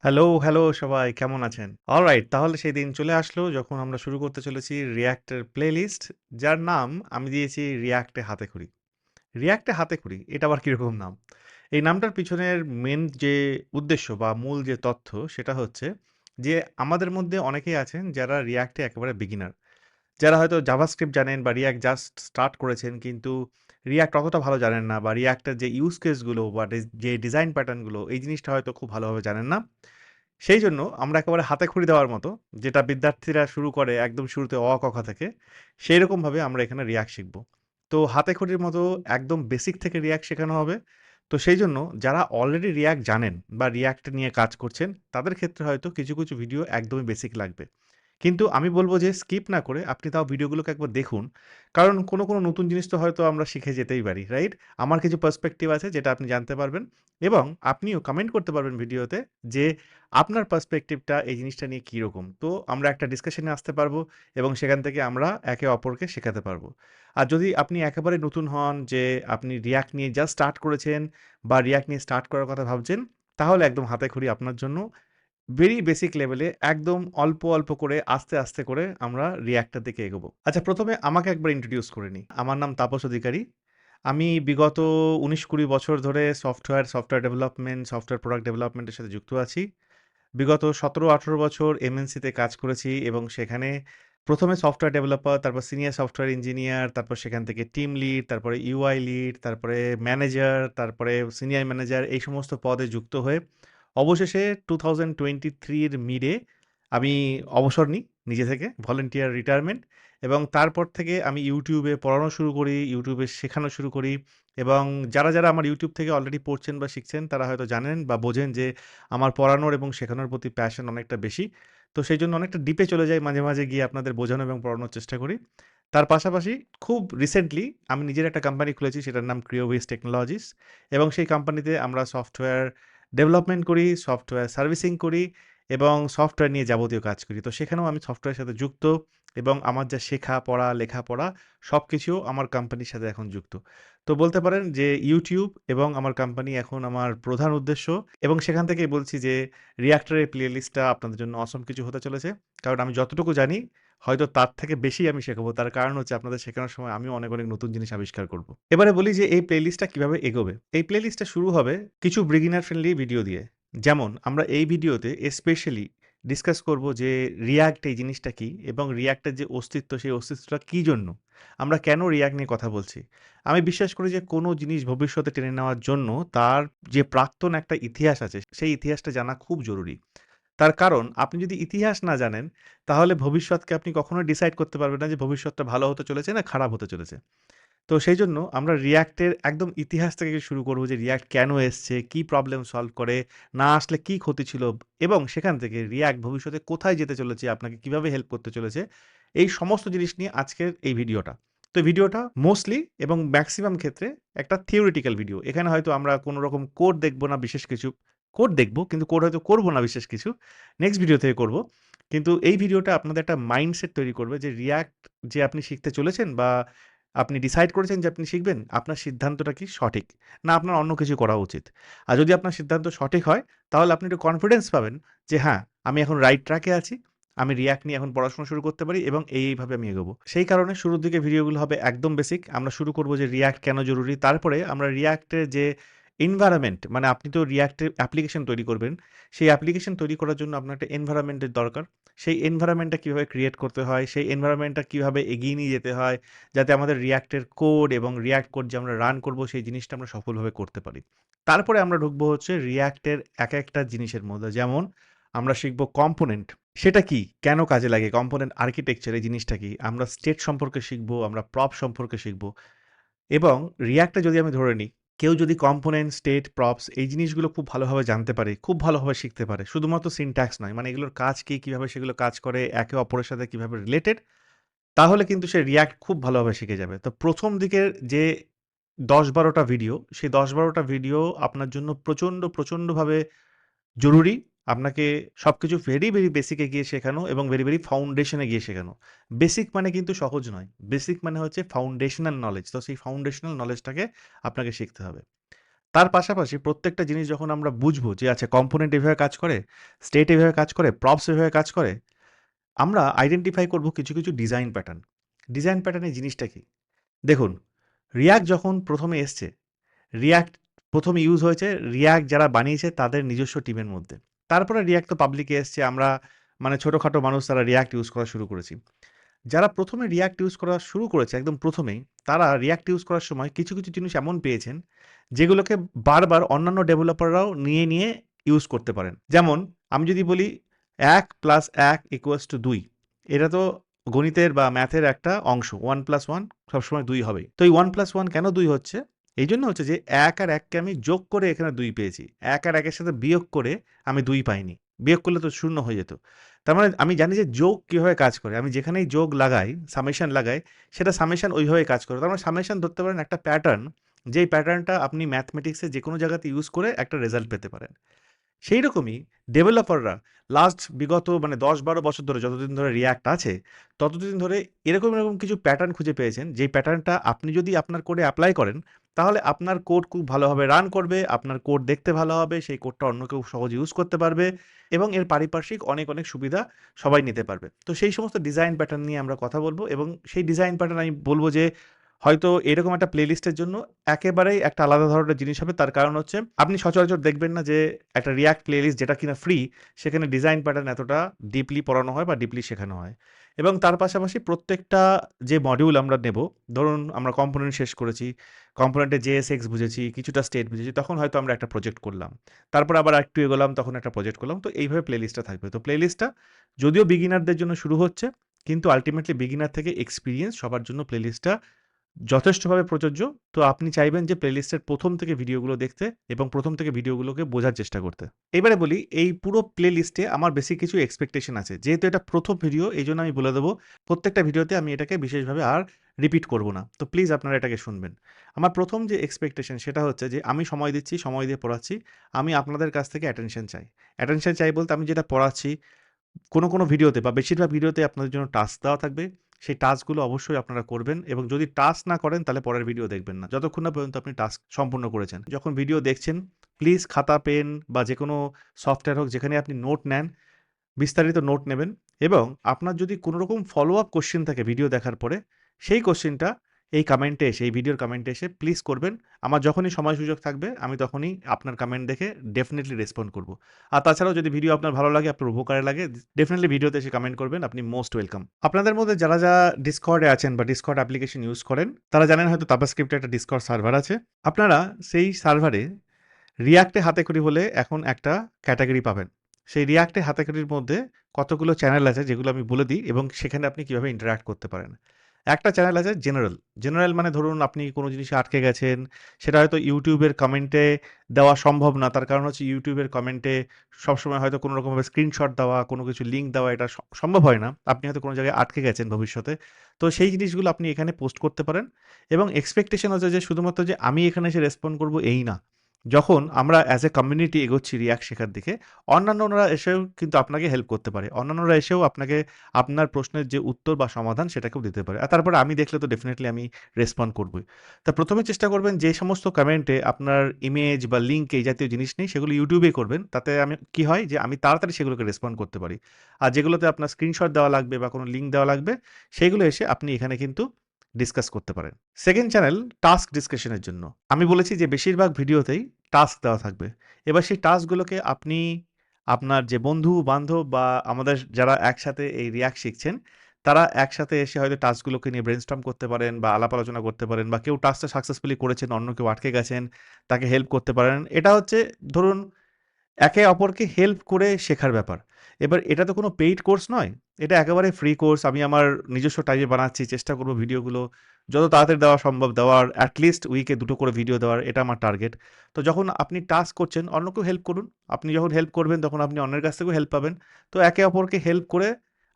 Hello, hello সবাই কেমন আছেন? অলরাইট তাহলে সেই দিন চলে আসলো যখন আমরা শুরু করতে চলেছি React এর প্লেলিস্ট যার নাম আমি দিয়েছি React এ হাতেখড়ি। React এ হাতেখড়ি এটা আবার কিরকম নাম? এই নামটার পিছনের মেইন যে উদ্দেশ্য বা মূল যে তথ্য সেটা হচ্ছে যে আমাদের মধ্যে অনেকেই আছেন যারা React এ একেবারে বিগিনার। যারা হয়তো জাভাস্ক্রিপ্ট জানেন বা React জাস্ট স্টার্ট করেছেন কিন্তু React অতটা ভালো জানেন না বা React এর যে ইউজ কেস গুলো বা যে ডিজাইন প্যাটার্ন গুলো এই জিনিসটা হয়তো খুব ভালোভাবে জানেন না। সেইজন্য আমরা একেবারে হাতেখড়ি দেওয়ার মতো যেটা বিদ্যার্থীরা শুরু করে একদম শুরুতে অ, ক, খ থেকে, সেইরকমভাবে আমরা এখানে React শিখব। তো হাতেখড়ির মতো একদম বেসিক থেকে React শেখানো হবে। তো সেইজন্য যারা অলরেডি React জানেন বা React নিয়ে কাজ করছেন, তাদের ক্ষেত্রে হয়তো কিছু ভিডিও একদমই বেসিক লাগবে। কিন্তু আমি বলব যে স্কিপ না করে আপনি তাও ভিডিওগুলোকে একবার দেখুন। কারণ কোনো নতুন জিনিস তো হয়তো আমরা শিখে যেতেই পারি, রাইট? আমার কিছু পার্সপেক্টিভ আছে যেটা আপনি জানতে পারবেন এবং আপনিও কমেন্ট করতে পারবেন ভিডিওতে যে আপনার পার্সপেক্টিভটা এই জিনিসটা নিয়ে কিরকম। তো আমরা একটা ডিসকাশনে আসতে পারবো এবং সেখান থেকে আমরা একে অপরকে শেখাতে পারবো। আর যদি আপনি একেবারে নতুন হন যে আপনি React নিয়ে জাস্ট স্টার্ট করেছেন বা React নিয়ে স্টার্ট করার কথা ভাবছেন, তাহলে একদম হাতেখড়ি আপনার জন্য। ভেরি বেসিক লেভেলে একদম অল্প করে আস্তে করে আমরা React এর দিকে এগোবো। আচ্ছা ১ম এ আমাকে একবার ইন্ট্রোডিউস করে নিই। আমার নাম তাপস অধিকারী। আমি বিগত ১৯-২০ বছর ধরে software development, software product development এর সাথে যুক্ত আছি। বিগত ১৭-১৮ বছর MNC তে কাজ করেছি এবং সেখানে ১ম এ সফটওয়্যার ডেভেলপার, তারপর সিনিয়র সফটওয়্যার ইঞ্জিনিয়ার, তারপর সেখান থেকে টিম লিড, তারপরে UI লিড, তারপরে ম্যানেজার, তারপরে সিনিয়র ম্যানেজার এই সমস্ত পদে যুক্ত হয়ে অবশেষে 2023 এর মিডে আমি অবসর নিই নিজে থেকে, ভলান্টিয়ার রিটায়ারমেন্ট এবং তারপর থেকে আমি YouTube এ পড়ানো শুরু করি, YouTube এ শেখানো শুরু করি এবং যারা আমার YouTube থেকে অলরেডি পড়ছেন বা শিখছেন তারা হয়তো জানেন বা বোঝেন যে আমার পড়ানোর এবং শেখানোর প্রতি প্যাশন অনেকটা বেশি। তো সেইজন্য অনেকটা ডিপে চলে যাই মাঝে গিয়ে আপনাদের বোঝানো এবং পড়ানোর চেষ্টা করি। তার পাশাপাশি খুব রিসেন্টলি আমি নিজের একটা কোম্পানি খুলেছি সেটার নাম ক্রিওভিস টেকনোলজিস এবং সেই কোম্পানিতে আমরা সফটওয়্যার ডেভেলপমেন্ট করি, সফটওয়্যার সার্ভিসিং করি এবং সফটওয়্যার নিয়ে যাবতীয় কাজ করি। তো সেখানেও আমি সফটওয়্যারের সাথে যুক্ত এবং আমার যা শেখা, পড়া, লেখাপড়া সবকিছু আমার কোম্পানির সাথে এখন যুক্ত। তো বলতে পারেন যে YouTube এবং আমার কোম্পানি এখন আমার প্রধান উদ্দেশ্য এবং সেখান থেকেই বলছি যে React এর এই প্লেলিস্টটা আপনাদের জন্য অসম কিছু হতে চলেছে। কারণ আমি যতটুকু জানি হয়তো তার থেকে বেশি আমি শেখাবো। তার কারণ হচ্ছে আপনাদের শেখানোর সময় আমিও অনেক নতুন জিনিস আবিষ্কার করব। এবারে বলি যে এই প্লেলিস্টটা কিভাবে এগোবে। এই প্লেলিস্টটা শুরু হবে কিছু বিগিনার ফ্রেন্ডলি ভিডিও দিয়ে। যেমন আমরা এই ভিডিওতে স্পেশালি ডিসকাস করব যে React এই জিনিসটা কি এবং React এর যে অস্তিত্ব সেই অস্তিত্বটা কি জন্য? আমরা কেন React নিয়ে কথা বলছি? আমি বিশ্বাস করি যে কোনো জিনিস ভবিষ্যতে টেনে নেওয়ার জন্য তার যে প্রাক্তন একটা ইতিহাস আছে, সেই ইতিহাসটা জানা খুব জরুরি। তার কারণ আপনি যদি ইতিহাস না জানেন, তাহলে ভবিষ্যৎকে আপনি কখনোই ডিসাইড করতে পারবেন না যে ভবিষ্যৎটা ভালো হতে চলেছে না খারাপ হতে চলেছে। তো সেইজন্য আমরা React এর একদম ইতিহাস থেকে শুরু করব যে React কেন এসছে, কি প্রবলেম সলভ করে, না আসলে কি ক্ষতি ছিল এবং সেখান থেকে React ভবিষ্যতে কোথায় যেতে চলেছে, আপনাকে কিভাবে হেল্প করতে চলেছে, এই সমস্ত জিনিস নিয়ে আজকের এই ভিডিওটা। তো ভিডিওটা মোস্টলি এবং মেক্সিমাম ক্ষেত্রে একটা থিওরিটিক্যাল ভিডিও। এখানে হয়তো আমরা কোনো রকম কোড দেখব না বিশেষ কিছু। কোড দেখব কিন্তু কোড হয়তো করব না বিশেষ কিছু। নেক্সট ভিডিও থেকে করব। কিন্তু এই ভিডিওটা আপনাদের একটা মাইন্ডসেট তৈরি করবে যে React যে আপনি শিখতে চলেছেন বা আপনি ডিসাইড করেছেন যে আপনি শিখবেন, আপনার সিদ্ধান্তটা কি সঠিক? না আপনার অন্য কিছু করা উচিত? আর যদি আপনার সিদ্ধান্ত সঠিক হয়, তাহলে আপনি একটু কনফিডেন্স পাবেন যে হ্যাঁ, আমি এখন রাইট ট্র্যাকে আছি। আমি React নিয়ে এখন পড়াশোনা শুরু করতে পারি এবং এইভাবে আমি এগোবো। সেই কারণে শুরুর দিকে ভিডিওগুলো হবে একদম বেসিক। আমরা শুরু করব যে React কেন জরুরি? তারপরে আমরা React এর যে এনভায়রনমেন্ট মানে আপনি তো React এর অ্যাপ্লিকেশন তৈরি করবেন। সেই অ্যাপ্লিকেশন তৈরি করার জন্য আপনার একটা এনভায়রনমেন্ট এর দরকার। সেই এনভায়রনমেন্টটা কিভাবে ক্রিয়েট করতে হয়, সেই এনভায়রনমেন্টটা কিভাবে এগিয়ে নিয়ে যেতে হয় যাতে আমাদের React এর কোড এবং React কোড যে আমরা রান করব সেই জিনিসটা আমরা সফলভাবে করতে পারি। তারপরে আমরা ঢুকবো হচ্ছে React এর একটা জিনিসের মধ্যে। যেমন আমরা শিখব কম্পোনেন্ট। সেটা কি? কেন কাজে লাগে? কম্পোনেন্ট আর্কিটেকচার এই জিনিসটা কি? আমরা স্টেট সম্পর্কে শিখব, আমরা প্রপ সম্পর্কে শিখব এবং React এ যদি আমি ধরে নিই, কেউ যদি কম্পোনেন্ট, স্টেট, প্রপস এই জিনিসগুলো খুব ভালোভাবে জানতে পারে, খুব ভালোভাবে শিখতে পারে। শুধুমাত্র সিনট্যাক্স নয়। মানে এগুলোর কাজ কি, কিভাবে সেগুলো কাজ করে, একে অপরের সাথে কিভাবে রিলেটেড তাহলে কিন্তু সে React খুব ভালোভাবে শিখে যাবে। তো ১ম দিকের যে ১০-১২ টা ভিডিও, সেই ১০-১২ টা ভিডিও আপনার জন্য প্রচণ্ডভাবে জরুরি। আপনাকে সবকিছু ভেরি বেসিক এ গিয়ে শেখানো এবং ভেরি ফাউন্ডেশন এ গিয়ে শেখানো। বেসিক মানে কিন্তু সহজ নয়। বেসিক মানে হচ্ছে ফাউন্ডেশনাল নলেজ। তো সেই ফাউন্ডেশনাল নলেজটাকে আপনাকে শিখতে হবে। তার পাশাপাশি প্রত্যেকটা জিনিস যখন আমরা বুঝবো যে আচ্ছা কম্পোনেন্ট এভাবে কাজ করে, স্টেট এভাবে কাজ করে, প্রপস এভাবে কাজ করে, আমরা আইডেন্টিফাই করব কিছু, কিছু ডিজাইন প্যাটার্ন। ডিজাইন প্যাটার্ন এর জিনিসটা কি? দেখুন, React যখন ১ম এ এসছে, React ১ম ইউজ হয়েছে React যারা বানিয়েছে তাদের নিজস্ব টিমের মধ্যে। তারপরে React তো পাবলিকে এসছে, আমরা মানে ছোটখাটো মানুষ তারা React ইউজ করা শুরু করেছি। যারা ১ম এ React ইউজ করা শুরু করেছে একদম ১ম এই, তারা React ইউজ করার সময় কিছু, কিছু জিনিস এমন পেয়েছেন, যেগুলোকে বারবার অন্যান্য ডেভেলপাররাও নিয়ে, নিয়ে ইউজ করতে পারেন। যেমন আমি যদি বলি ১ + ১ = ২, এটা তো গণিতের বা ম্যাথের একটা অংশ। ১ + ১ সবসময় ২ হবেই। তো এই ১ + ১ কেন ২ হচ্ছে? এইজন্য হচ্ছে যে ১ আর ১ কে আমি যোগ করে এখানে ২ পেয়েছি। ১ আর ১ এর সাথে বিয়োগ করে আমি ২ পাইনি। বিয়োগ করলে তো ০ হয়ে যেত। তার মানে আমি জানি যে যোগ কিভাবে কাজ করে। আমি যেখানেই যোগ লাগাই, সামেশন লাগাই, সেটা সামেশন ওইভাবেই কাজ করে। তার মানে সামেশন ধরতে পারেন একটা প্যাটার্ন, যেই প্যাটার্নটা আপনি ম্যাথমেটিক্সে যেকোনো জায়গাতে ইউজ করে একটা রেজাল্ট পেতে পারেন। সেই রকমই ডেভেলপাররা লাস্ট বিগত মানে ১০-১২ বছর ধরে যতদিন ধরে React আছে, ততদিন ধরে এরকম, এরকম কিছু প্যাটার্ন খুঁজে পেয়েছেন, যেই প্যাটার্নটা আপনি যদি আপনার কোডে এপ্লাই করেন, তাহলে আপনার কোড খুব ভালোভাবে রান করবে, আপনার কোড দেখতে ভালো হবে, সেই কোডটা অন্য কেউ সহজে ইউজ করতে পারবে এবং এর পারিপার্শ্বিক অনেক, অনেক সুবিধা সবাই নিতে পারবে। তো সেই সমস্ত ডিজাইন প্যাটার্ন নিয়ে আমরা কথা বলব এবং সেই ডিজাইন প্যাটার্ন আমি বলব যে হয়তো এরকম একটা প্লেলিস্টের জন্য একেবারেই একটা আলাদা ধরনের জিনিস হবে। তার কারণ হচ্ছে আপনি সচরাচর দেখবেন না যে একটা React প্লেলিস্ট যেটা কিনা ফ্রি, সেখানে ডিজাইন প্যাটার্ন এতটা ডিপলি পড়ানো হয় বা ডিপলি শেখানো হয়। এবং তার পাশাপাশি প্রত্যেকটা যে মডিউল আমরা নেব, ধরুন আমরা কম্পোনেন্ট শেষ করেছি, কম্পোনেন্টে JSX বুঝেছি, কিছুটা স্টেট বুঝেছি, তখন হয়তো আমরা একটা প্রজেক্ট করলাম। তারপর আবার আরেকটু এগোলাম, তখন একটা প্রজেক্ট করলাম। তো এইভাবে প্লেলিস্টটা থাকবে। তো প্লেলিস্টটা যদিও বিগিনারদের জন্য শুরু হচ্ছে, কিন্তু আল্টিমেটলি বিগিনার থেকে এক্সপেরিয়েন্স সবার জন্য প্লেলিস্টটা যথেষ্টভাবে প্রযোজ্য। তো আপনি চাইবেন যে প্লেলিস্টের ১ম থেকে ভিডিওগুলো দেখতে এবং ১ম থেকে ভিডিওগুলোকে বোঝার চেষ্টা করতে। এবারে বলি এই পুরো প্লেলিস্টে আমার বেসিক কিছু এক্সপেকটেশন আছে। যেহেতু এটা ১ম ভিডিও এইজন্য আমি বলে দেবো, প্রত্যেকটা ভিডিওতে আমি এটাকে বিশেষভাবে আর রিপিট করব না। তো প্লিজ আপনারা এটাকে শুনবেন। আমার ১ম যে এক্সপেকটেশন সেটা হচ্ছে যে আমি সময় দিচ্ছি, সময় দিয়ে পড়াচ্ছি। আমি আপনাদের কাছ থেকে অ্যাটেনশন চাই। অ্যাটেনশন চাই বলতে আমি যেটা পড়াচ্ছি কোনো, কোনো ভিডিওতে বা বেশিরভাগ ভিডিওতে আপনাদের জন্য টাস্ক দেওয়া থাকবে। সেই টাস্কগুলো অবশ্যই আপনারা করবেন এবং যদি টাস্ক না করেন তাহলে পরের ভিডিও দেখবেন না। যতক্ষণ না পর্যন্ত আপনি টাস্ক সম্পূর্ণ করেছেন। যখন ভিডিও দেখছেন প্লিজ খাতা, পেন বা যেকোনো সফটওয়্যার হোক যেখানে আপনি নোট নেন, বিস্তারিত নোট নেবেন এবং আপনার যদি কোনো রকম ফলো আপ কোয়েশ্চেন থাকে ভিডিও দেখার পরে, সেই কোয়েশ্চেনটা এই কমেন্টে এসে, এই ভিডিওর কমেন্টে এসে প্লিজ করবেন। আমার যখনই সময় সুযোগ থাকবে আমি তখনই আপনার কমেন্ট দেখে ডেফিনিটলি রেসপন্ড করব। আর তাছাড়াও যদি ভিডিও আপনার ভালো লাগে, আপনার উপকারে লাগে, ডেফিনিটলি ভিডিওতে এসে কমেন্ট করবেন। আপনি মোস্ট ওয়েলকাম। আপনাদের মধ্যে যারা, যারা Discord এ আছেন বা Discord অ্যাপ্লিকেশন ইউজ করেন, তারা জানেন হয়তো তাবাস্ক্রিপ্ট এর একটা Discord সার্ভার আছে। আপনারা সেই সার্ভারে React এ হাতেখড়ি হলে এখন একটা ক্যাটেগরি পাবেন। সেই React এ হাতেখড়ির মধ্যে কতগুলো চ্যানেল আছে যেগুলো আমি বলে দিই এবং সেখানে আপনি কিভাবে ইন্টারেক্ট করতে পারেন। একটা চ্যানেল আছে জেনারেল। জেনারেল মানে ধরুন আপনি কোনো জিনিসে আটকে গেছেন, সেটা হয়তো YouTube এর কমেন্টে দেওয়া সম্ভব না। তার কারণ হচ্ছে YouTube এর কমেন্টে সবসময় হয়তো কোনো রকমভাবে স্ক্রিনশট দেওয়া, কোনো কিছু লিঙ্ক দেওয়া এটা সম্ভব হয় না। আপনি হয়তো কোনো জায়গায় আটকে গেছেন ভবিষ্যতে। তো সেই জিনিসগুলো আপনি এখানে পোস্ট করতে পারেন এবং এক্সপেকটেশন হচ্ছে যে শুধুমাত্র যে আমি এখানে এসে রেসপন্ড করব এই না। যখন আমরা অ্যাজ এ কমিউনিটি এগোচ্ছি React শেখার দিকে, অন্যান্যরা এসেও কিন্তু আপনাকে হেল্প করতে পারে। অন্যান্যরা এসেও আপনাকে আপনার প্রশ্নের যে উত্তর বা সমাধান সেটাকেও দিতে পারে। আর তারপরে আমি দেখলে তো ডেফিনিটলি আমি রেসপন্ড করবই। তা ১ম এ চেষ্টা করবেন যে সমস্ত কমেন্টে আপনার ইমেজ বা লিঙ্ক এই জাতীয় জিনিস নেই সেগুলো YouTube এই করবেন। তাতে আমি কি হয় যে আমি তাড়াতাড়ি সেগুলোকে রেসপন্ড করতে পারি। আর যেগুলোতে আপনার স্ক্রিনশট দেওয়া লাগবে বা কোনো লিঙ্ক দেওয়া লাগবে, সেগুলো এসে আপনি এখানে কিন্তু ডিসকাস করতে পারেন। 2nd চ্যানেল টাস্ক ডিসকাশন এর জন্য। আমি বলেছি যে বেশিরভাগ ভিডিওতেই টাস্ক দেওয়া থাকবে। এবার সেই টাস্কগুলোকে আপনি আপনার যে বন্ধু-বান্ধব বা আমাদের যারা একসাথে এই React শিখছেন, তারা একসাথে এসে হয়তো টাস্কগুলোকে নিয়ে ব্রেইনস্টর্ম করতে পারেন বা আলাপ আলোচনা করতে পারেন বা কেউ টাস্কটা সাকসেসফুলি করেছেন, অন্য কেউ আটকে গেছেন, তাকে হেল্প করতে পারেন। এটা হচ্ছে ধরুন একে অপরকে হেল্প করে শেখার ব্যাপার। এবার এটা তো কোনো পেইড কোর্স নয়। এটা একেবারে ফ্রি কোর্স। আমি আমার নিজস্ব টাইমে বানাচ্ছি। চেষ্টা করব ভিডিওগুলো যত তাড়াতাড়ি দেওয়া সম্ভব দেওয়ার। এট লিস্ট উইকে ২ টো করে ভিডিও দেওয়ার। এটা আমার টার্গেট। তো যখন আপনি টাস্ক করছেন, অন্যকেও হেল্প করুন। আপনি যখন হেল্প করবেন, তখন আপনি অন্যের কাছ থেকেও হেল্প পাবেন। তো একে অপরকে হেল্প করে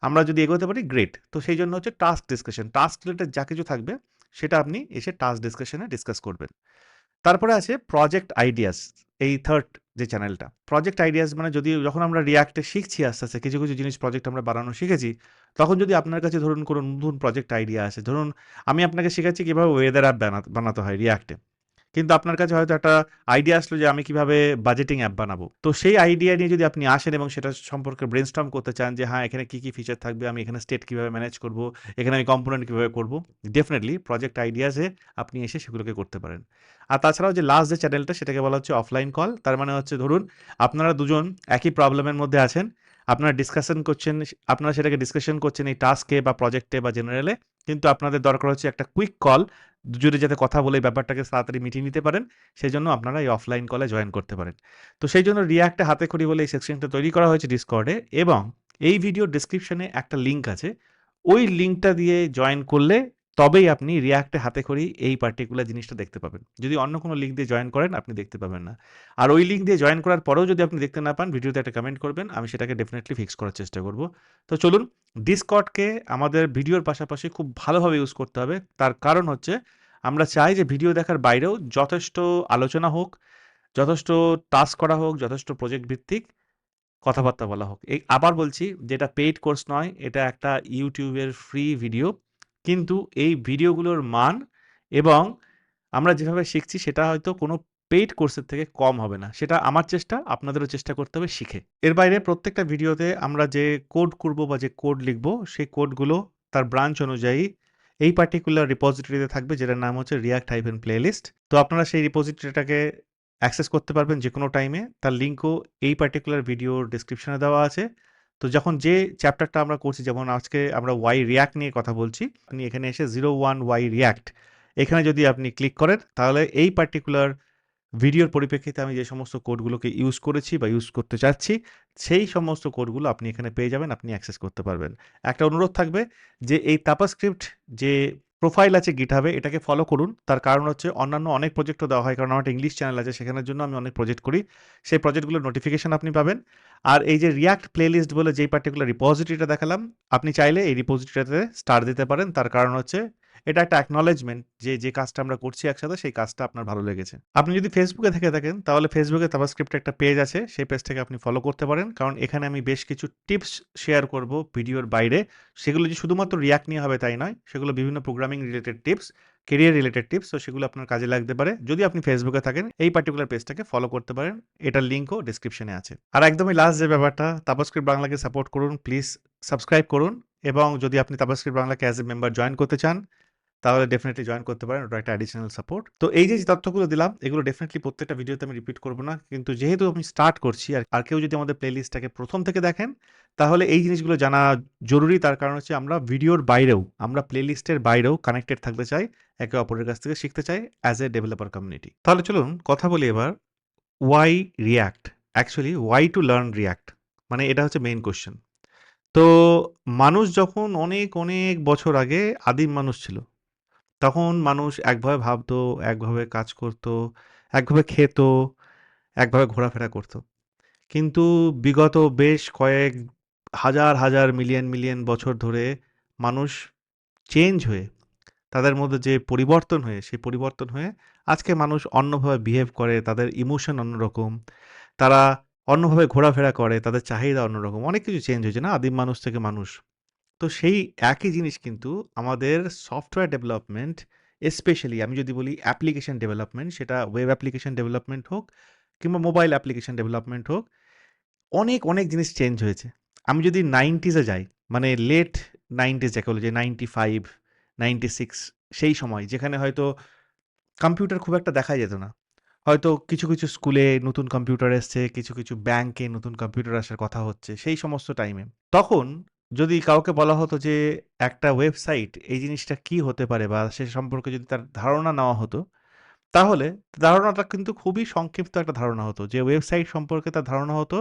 আমরা যদি এগোতে পারি, গ্রেট। তো সেইজন্য হচ্ছে টাস্ক ডিসকাশন। টাস্ক রিলেটেড যা কিছু থাকবে, সেটা আপনি এসে টাস্ক ডিসকাশনে ডিসকাস করবেন। তারপরে আছে প্রজেক্ট আইডিয়াস, এই 3rd যে চ্যানেলটা। প্রজেক্ট আইডিয়াস মানে যদি যখন আমরা React এ শিখছি আস্তে, আস্তে কিছু, কিছু জিনিস প্রজেক্ট আমরা বানানো শিখেছি, তখন যদি আপনার কাছে ধরুন কোনো নতুন প্রজেক্ট আইডিয়া আছে, ধরুন আমি আপনাকে শেখাচ্ছি কিভাবে ওয়েদার অ্যাপ বানাতে হয় React এ। কিন্তু আপনার কাছে হয়তো একটা আইডিয়া আসলো যে আমি কিভাবে বাজেটিং অ্যাপ বানাবো। তো সেই আইডিয়া নিয়ে যদি আপনি আসেন এবং সেটা সম্পর্কে ব্রেইনস্টর্ম করতে চান যে হ্যাঁ, এখানে কি ফিচার থাকবে, আমি এখানে স্টেট কিভাবে ম্যানেজ করব, এখানে আমি কম্পোনেন্ট কিভাবে করব। ডেফিনিটলি প্রজেক্ট আইডিয়াসে আপনি এসে সেগুলোকে করতে পারেন। আর তাছাড়াও যে লাস্ট যে চ্যানেলটা সেটাকে বলা হচ্ছে অফলাইন কল। তার মানে হচ্ছে ধরুন আপনারা দুজন একই প্রবলেমের মধ্যে আছেন। আপনারা ডিসকাশন করছেন, আপনারা সেটাকে ডিসকাশন করছেন এই টাস্কে বা প্রজেক্টে বা জেনারেলে। কিন্তু আপনাদের দরকার হচ্ছে একটা কুইক কল, দুজনে যাতে কথা বলে এই ব্যাপারটাকে তাড়াতাড়ি মিটিয়ে নিতে পারেন, সেজন্য আপনারা এই অফলাইন কলে জয়েন করতে পারেন। তো সেই জন্য রিয়াক্টে হাতেখড়ি বলে এই সেকশনটা তৈরি করা হয়েছে ডিসকর্ডে, এবং এই ভিডিওর ডেসক্রিপশনে একটা লিঙ্ক আছে। ওই লিঙ্কটা দিয়ে জয়েন করলে তবেই আপনি রিয়াক্টে হাতেখড়ি এই পার্টিকুলার জিনিসটা দেখতে পাবেন। যদি অন্য কোনো লিঙ্ক দিয়ে জয়েন করেন আপনি দেখতে পাবেন না। আর ওই লিঙ্ক দিয়ে জয়েন করার পরেও যদি আপনি দেখতে না পান, ভিডিওতে একটা কমেন্ট করবেন, আমি সেটাকে ডেফিনেটলি ফিক্স করার চেষ্টা করব। তো চলুন, ডিসকর্ডকে আমাদের ভিডিওর পাশাপাশি খুব ভালোভাবে ইউজ করতে হবে। তার কারণ হচ্ছে আমরা চাই যে ভিডিও দেখার বাইরেও যথেষ্ট আলোচনা হোক, যথেষ্ট টাস্ক করা হোক, যথেষ্ট প্রজেক্ট ভিত্তিক কথাবার্তা বলা হোক। এই আবার বলছি, যেটা পেইড কোর্স নয়, এটা একটা ইউটিউবের ফ্রি ভিডিও। কিন্তু এই ভিডিওগুলোর মান এবং আমরা যেভাবে শিখছি সেটা হয়তো কোনো পেইড কোর্সের থেকে কম হবে না। সেটা আমার চেষ্টা, আপনাদেরও চেষ্টা করতে হবে শিখে। এর বাইরে প্রত্যেকটা ভিডিওতে আমরা যে কোড করব বা যে কোড লিখব, সেই কোডগুলো তার ব্রাঞ্চ অনুযায়ী এই পার্টিকুলার রিপোজিটরিতে থাকবে, যেটার নাম হচ্ছে react-playlist। তো আপনারা সেই রিপোজিটরিটাকে অ্যাক্সেস করতে পারবেন যেকোনো টাইমে। তার লিঙ্কও এই পার্টিকুলার ভিডিওর ডেসক্রিপশনে দেওয়া আছে। তো যখন যে চ্যাপ্টারটা আমরা করছি, যেমন আজকে আমরা ওয়াই রিয়াক্ট নিয়ে কথা বলছি, আপনি এখানে এসে 01 ওয়াই রিয়াক্ট এখানে যদি আপনি ক্লিক করেন, তাহলে এই পার্টিকুলার ভিডিওর পরিপ্রেক্ষিতে আমি যে সমস্ত কোডগুলোকে ইউজ করেছি বা ইউজ করতে চাচ্ছি, সেই সমস্ত কোডগুলো আপনি এখানে পেয়ে যাবেন, আপনি অ্যাক্সেস করতে পারবেন। একটা অনুরোধ থাকবে যে এই তাপাস্ক্রিপ্ট যে প্রোফাইল আছে গিটহাবে, এটাকে ফলো করুন। তার কারণ হচ্ছে অন্যান্য অনেক প্রজেক্টও দেওয়া হয়, কারণ আমার একটা ইংলিশ চ্যানেল আছে, সেখানের জন্য আমি অনেক প্রজেক্ট করি। সেই প্রজেক্টগুলোর নোটিফিকেশন আপনি পাবেন। আর এই যে রিয়াক্ট প্লেলিস্ট বলে যেই পার্টিকুলার রিপোজিটরিটা দেখালাম, আপনি চাইলে এই রিপোজিটরিটাতে স্টার দিতে পারেন। তার কারণ হচ্ছে এটা একটা অ্যাকনলেজমেন্ট যে যে কাজটা আমরা করছি একসাথে, সেই কাজটা আপনার ভালো লেগেছে। আপনি যদি ফেসবুকে থেকে থাকেন, তাহলে ফেসবুকে তাবাস্ক্রিপ্টের একটা পেজ আছে, সেই পেজটাকে আপনি ফলো করতে পারেন, কারণ এখানে আমি বেশ কিছু টিপস শেয়ার করব ভিডিওর বাইরে। সেগুলো যে শুধুমাত্র রিয়াক্ট নিয়ে হবে তাই নয়, সেগুলো বিভিন্ন programming related tips, career related tips, তো সেগুলো আপনার কাজে লাগতে পারে। যদি আপনি ফেসবুকে থাকেন, এই পার্টিকুলার পেজটাকে ফলো করতে পারেন, এটার লিঙ্কও ডিসক্রিপশনে আছে। আর একদমই লাস্ট যে ব্যাপারটা, তাবাস্ক্রিপ্ট বাংলাকে সাপোর্ট করুন, প্লিজ সাবস্ক্রাইব করুন। এবং যদি আপনি তাবাস্ক্রিপ্ট বাংলাকে অ্যাজ এ মেম্বার জয়েন করতে চান, তাহলে ডেফিনেটলি জয়েন করতে পারেন, ওটা একটা অ্যাডিশনাল সাপোর্ট। তো এই যে তথ্যগুলো দিলাম, এগুলো ডেফিনেটলি প্রত্যেকটা ভিডিওতে আমি রিপিট করব না, কিন্তু যেহেতু আমি স্টার্ট করছি, আর কেউ যদি আমাদের প্লেলিস্টটাকে প্রথম থেকে দেখেন, তাহলে এই জিনিসগুলো জানা জরুরি। তার কারণ হচ্ছে আমরা ভিডিওর বাইরেও, আমরা প্লেলিস্টের বাইরেও কানেক্টেড থাকতে চাই, একে অপরের কাছ থেকে শিখতে চাই অ্যাজ এ ডেভেলপার কমিউনিটি। তাহলে চলুন কথা বলি এবার why React, actually why to learn React, মানে এটা হচ্ছে মেইন কোশ্চেন। তো মানুষ যখন অনেক অনেক বছর আগে আদিম মানুষ ছিল, তখন মানুষ একভাবে ভাবতো, একভাবে কাজ করত, একভাবে খেত, একভাবে ঘোরাফেরা করত। কিন্তু বিগত বেশ কয়েক হাজার হাজার মিলিয়ন মিলিয়ন বছর ধরে মানুষ চেঞ্জ হয়ে, তাদের মধ্যে যে পরিবর্তন হয়ে, সেই পরিবর্তন হয়ে আজকে মানুষ অন্যভাবে বিহেভ করে, তাদের ইমোশন অন্যরকম, তারা অন্যভাবে ঘোরাফেরা করে, তাদের চাহিদা অন্যরকম, অনেক কিছু চেঞ্জ হয়েছে না আদিম মানুষ থেকে মানুষ। তো সেই একই জিনিস কিন্তু আমাদের সফটওয়্যার ডেভেলপমেন্ট, স্পেশালি আমি যদি বলি অ্যাপ্লিকেশন ডেভেলপমেন্ট, সেটা ওয়েব অ্যাপ্লিকেশন ডেভেলপমেন্ট হোক কিংবা মোবাইল অ্যাপ্লিকেশন ডেভেলপমেন্ট হোক, অনেক অনেক জিনিস চেঞ্জ হয়েছে। আমি যদি 90s যাই, মানে লেট 90s যাকে বলে, যে 95, 96, সেই সময় যেখানে হয়তো কম্পিউটার খুব একটা দেখা যেত না, হয়তো কিছু কিছু স্কুলে নতুন কম্পিউটার এসছে, কিছু কিছু ব্যাংকে নতুন কম্পিউটার আসার কথা হচ্ছে, সেই সমস্ত টাইমে তখন যদি কাউকে বলা হতো যে একটা ওয়েবসাইট এই জিনিসটা কি হতে পারে বা সে সম্পর্কে যদি তার ধারণা নেওয়া হতো, তাহলে ধারণাটা কিন্তু খুবই সংক্ষিপ্ত একটা ধারণা হতো। যে ওয়েবসাইট সম্পর্কে তার ধারণা হতো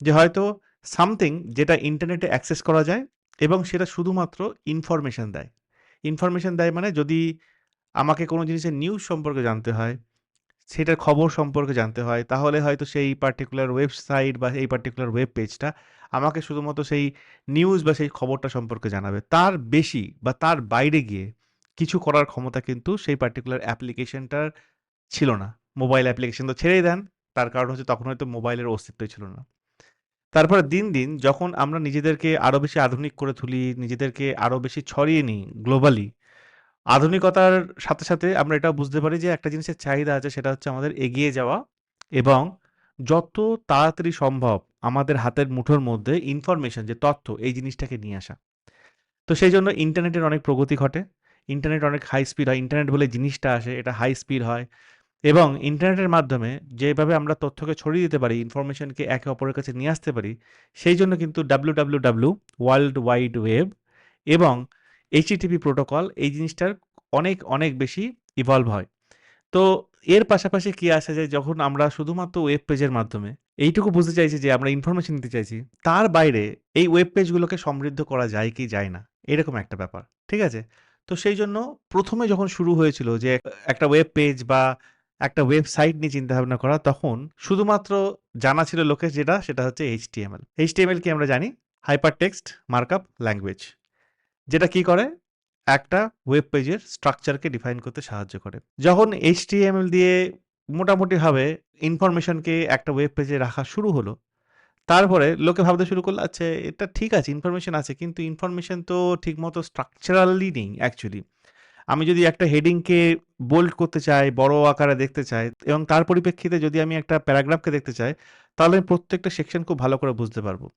যে হয়তো সামথিং যেটা ইন্টারনেটে অ্যাক্সেস করা যায় এবং সেটা শুধুমাত্র ইনফরমেশন দেয়। ইনফরমেশন দেয় মানে যদি আমাকে কোনো জিনিসের নিউজ সম্পর্কে জানতে হয়, সেটার খবর সম্পর্কে জানতে হয়, তাহলে হয়তো সেই পার্টিকুলার ওয়েবসাইট বা এই পার্টিকুলার ওয়েব পেজটা আমাকে শুধুমাত্র সেই নিউজ বা সেই খবরটা সম্পর্কে জানাবে। তার বেশি বা তার বাইরে গিয়ে কিছু করার ক্ষমতা কিন্তু সেই পার্টিকুলার অ্যাপ্লিকেশনটার ছিল না। মোবাইল অ্যাপ্লিকেশন তো ছেড়েই দেন। তার কারণ হচ্ছে তখন হয়তো মোবাইলের অস্তিত্বই ছিল না। তারপরে দিন, দিন যখন আমরা নিজেদেরকে আরো বেশি আধুনিক করে তুলি, নিজেদেরকে আরো বেশি ছড়িয়ে নিই গ্লোবালি, আধুনিকতার সাথে, সাথে আমরা এটাও বুঝতে পারি যে একটা জিনিসের চাহিদা আছে সেটা হচ্ছে আমাদের এগিয়ে যাওয়া এবং যত তাড়াতাড়ি সম্ভব আমাদের হাতের মুঠোর মধ্যে ইনফরমেশন যে তথ্য এই জিনিসটাকে নিয়ে আসা। তো সেই জন্য ইন্টারনেটের অনেক প্রগতি ঘটে। ইন্টারনেট অনেক হাই স্পিড হয়। ইন্টারনেট বলে জিনিসটা আসে এটা হাই স্পিড হয় এবং ইন্টারনেটের মাধ্যমে যেভাবে আমরা তথ্যকে ছড়িয়ে দিতে পারি, ইনফরমেশনকে একে অপরের কাছে নিয়ে আসতে পারি, সেই জন্য কিন্তু WWW ওয়ার্ল্ড ওয়াইড ওয়েব এবং HTTP প্রোটোকল এই জিনিসটার অনেক, অনেক বেশি ইভলভ হয়। তো এর পাশাপাশি কি আসে যে যখন আমরা শুধুমাত্র ওয়েব পেজের মাধ্যমে এইটুকু বুঝতে চাইছি যে আমরা ইনফরমেশন নিতে চাইছি, তার বাইরে এই ওয়েব পেজগুলোকে সমৃদ্ধ করা যায় কি যায় না? এরকম একটা ব্যাপার। ঠিক আছে? তো সেই জন্য ১ম এ যখন শুরু হয়েছিল যে একটা ওয়েব পেজ বা একটা ওয়েবসাইট নিয়ে চিন্তাভাবনা করা, তখন শুধুমাত্র জানা ছিল লোকের যেটা, সেটা হচ্ছে HTML। HTML কি আমরা জানি? Hyper text markup language. যেটা কি করে? একটা ওয়েব পেজের স্ট্রাকচারকে ডিফাইন করতে সাহায্য করে। যখন HTML দিয়ে মোটামুটিভাবে ইনফরমেশনকে একটা ওয়েব পেজে রাখা শুরু হলো, তারপরে লোকে ভাবতে শুরু করলো, আচ্ছা এটা ঠিক আছে, ইনফরমেশন আছে, কিন্তু ইনফরমেশন তো ঠিকমতো স্ট্রাকচারালি নেই অ্যাকচুয়ালি। আমি যদি একটা হেডিংকে বোল্ড করতে চাই, বড় আকারে দেখতে চাই এবং তার পরিপ্রেক্ষিতে যদি আমি একটা প্যারাগ্রাফকে দেখতে চাই, তাহলে আমি প্রত্যেকটা সেকশন খুব ভালো করে বুঝতে পারবো।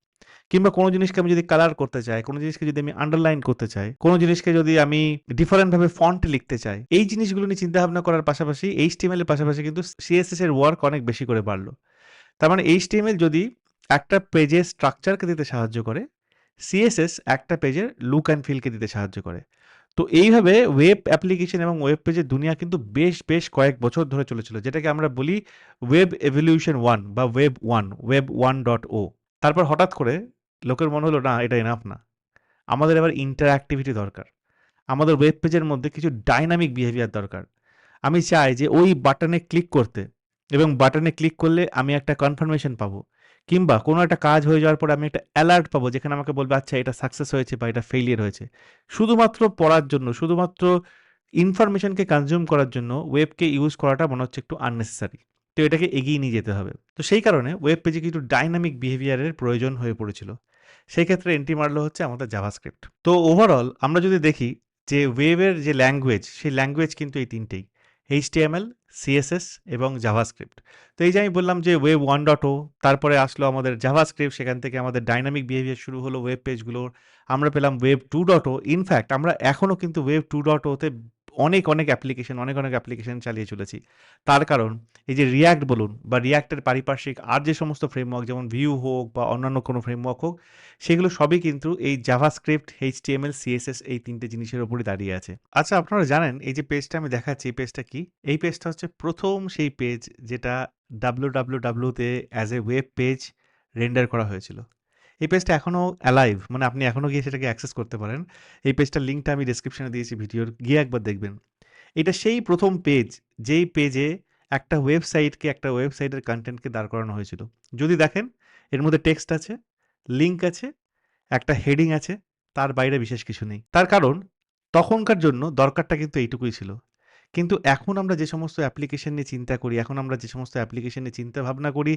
কিংবা কোনো জিনিসকে আমি যদি কালার করতে চাই, কোনো জিনিসকে যদি আমি আন্ডারলাইন করতে চাই, কোনো জিনিসকে যদি আমি ডিফারেন্ট ভাবে ফন্টে লিখতে চাই, এই জিনিসগুলো নিয়ে চিন্তাভাবনা করার পাশাপাশি HTML এর পাশাপাশি কিন্তু CSS এর ওয়ার্ক অনেক বেশি করে বাড়লো। তার মানে HTML যদি একটা পেজের স্ট্রাকচারকে দিতে সাহায্য করে, CSS একটা পেজের লুক অ্যান্ড ফিলকে দিতে সাহায্য করে। তো এইভাবে ওয়েব অ্যাপ্লিকেশন এবং ওয়েব পেজের দুনিয়া কিন্তু বেশ কয়েক বছর ধরে চলেছিল। যেটাকে আমরা বলি ওয়েব এভলিউশন 1 বা ওয়েব 1, ওয়েব 1.0। তারপর হঠাৎ করে লোকের মনে হলো, না এটা এনাফ না। আমাদের এবার ইন্টারঅ্যাক্টিভিটি দরকার। আমাদের ওয়েব পেজের মধ্যে কিছু ডাইনামিক বিহেভিয়ার দরকার। আমি চাই যে ওই বাটনে ক্লিক করতে এবং বাটনে ক্লিক করলে আমি একটা কনফার্মেশন পাবো। কিংবা কোনো একটা কাজ হয়ে যাওয়ার পরে আমি একটা অ্যালার্ট পাবো যেখানে আমাকে বলবে, আচ্ছা এটা সাকসেস হয়েছে বা এটা ফেইলিয়ার হয়েছে। শুধুমাত্র পড়ার জন্য, শুধুমাত্র ইনফরমেশনকে কনজিউম করার জন্য ওয়েবকে ইউজ করাটা মনে হচ্ছে একটু আননেসেসারি। তো এটাকে এগিয়ে নিয়ে যেতে হবে। তো সেই কারণে ওয়েব পেজে কিছু ডাইনামিক বিহেভিয়ারের প্রয়োজন হয়ে পড়েছিল। সেই ক্ষেত্রে এন্ট্রি মারলো হচ্ছে আমাদের জাভাস্ক্রিপ্ট। তো ওভারঅল আমরা যদি দেখি যে ওয়েবের যে ল্যাঙ্গুয়েজ, সেই ল্যাঙ্গুয়েজ কিন্তু এই ৩ টেই। HTML, CSS এবং জাভাস্ক্রিপ্ট। তো এই যে আমি বললাম যে ওয়েব 1.0, তারপরে আসলো আমাদের জাভাস্ক্রিপ্ট, সেখান থেকে আমাদের ডাইনামিক বিহেভিয়ার শুরু হলো ওয়েব পেজগুলোর। আমরা পেলাম ওয়েব 2.0। ইনফ্যাক্ট আমরা এখনো কিন্তু ওয়েব 2.0 তে অনেক অনেক অ্যাপ্লিকেশন চালিয়ে চলেছি। তার কারণ এই যে রিঅ্যাক্ট বলুন বা রিঅ্যাক্টের পারিপার্শ্বিক আর যে সমস্ত ফ্রেমওয়ার্ক, যেমন ভিউ হোক বা অন্যান্য কোনো ফ্রেমওয়ার্ক হোক, সেগুলো সবই কিন্তু এই জাভাস্ক্রিপ্ট, HTML, CSS এই ৩ টে জিনিসের উপরই দাঁড়িয়ে আছে। আচ্ছা, আপনারা জানেন এই যে পেজটা আমি দেখাচ্ছি, এই পেজটা কি? এই পেজটা হচ্ছে ১ম সেই পেজ যেটা www তে as a web page render করা হয়েছিল। এই পেজটা এখনো অ্যালাইভ, মানে আপনি এখনো গিয়ে সেটাকে অ্যাক্সেস করতে পারেন। এই পেজটার লিঙ্কটা আমি ডেসক্রিপশনে দিয়েছি ভিডিওর, গিয়ে একবার দেখবেন। এটা সেই ১ম পেজ, যেই পেজে একটা ওয়েবসাইটকে, একটা ওয়েবসাইটের কনটেন্টকে দাঁড় করানো হয়েছিল। যদি দেখেন, এর মধ্যে টেক্সট আছে, লিঙ্ক আছে, একটা হেডিং আছে, তার বাইরে বিশেষ কিছু নেই। তার কারণ তখনকার জন্য দরকারটা কিন্তু এইটুকুই ছিল। কিন্তু এখন আমরা যে সমস্ত অ্যাপ্লিকেশন নিয়ে চিন্তা করি, এখন আমরা যে সমস্ত অ্যাপ্লিকেশন নিয়ে চিন্তা ভাবনা করি,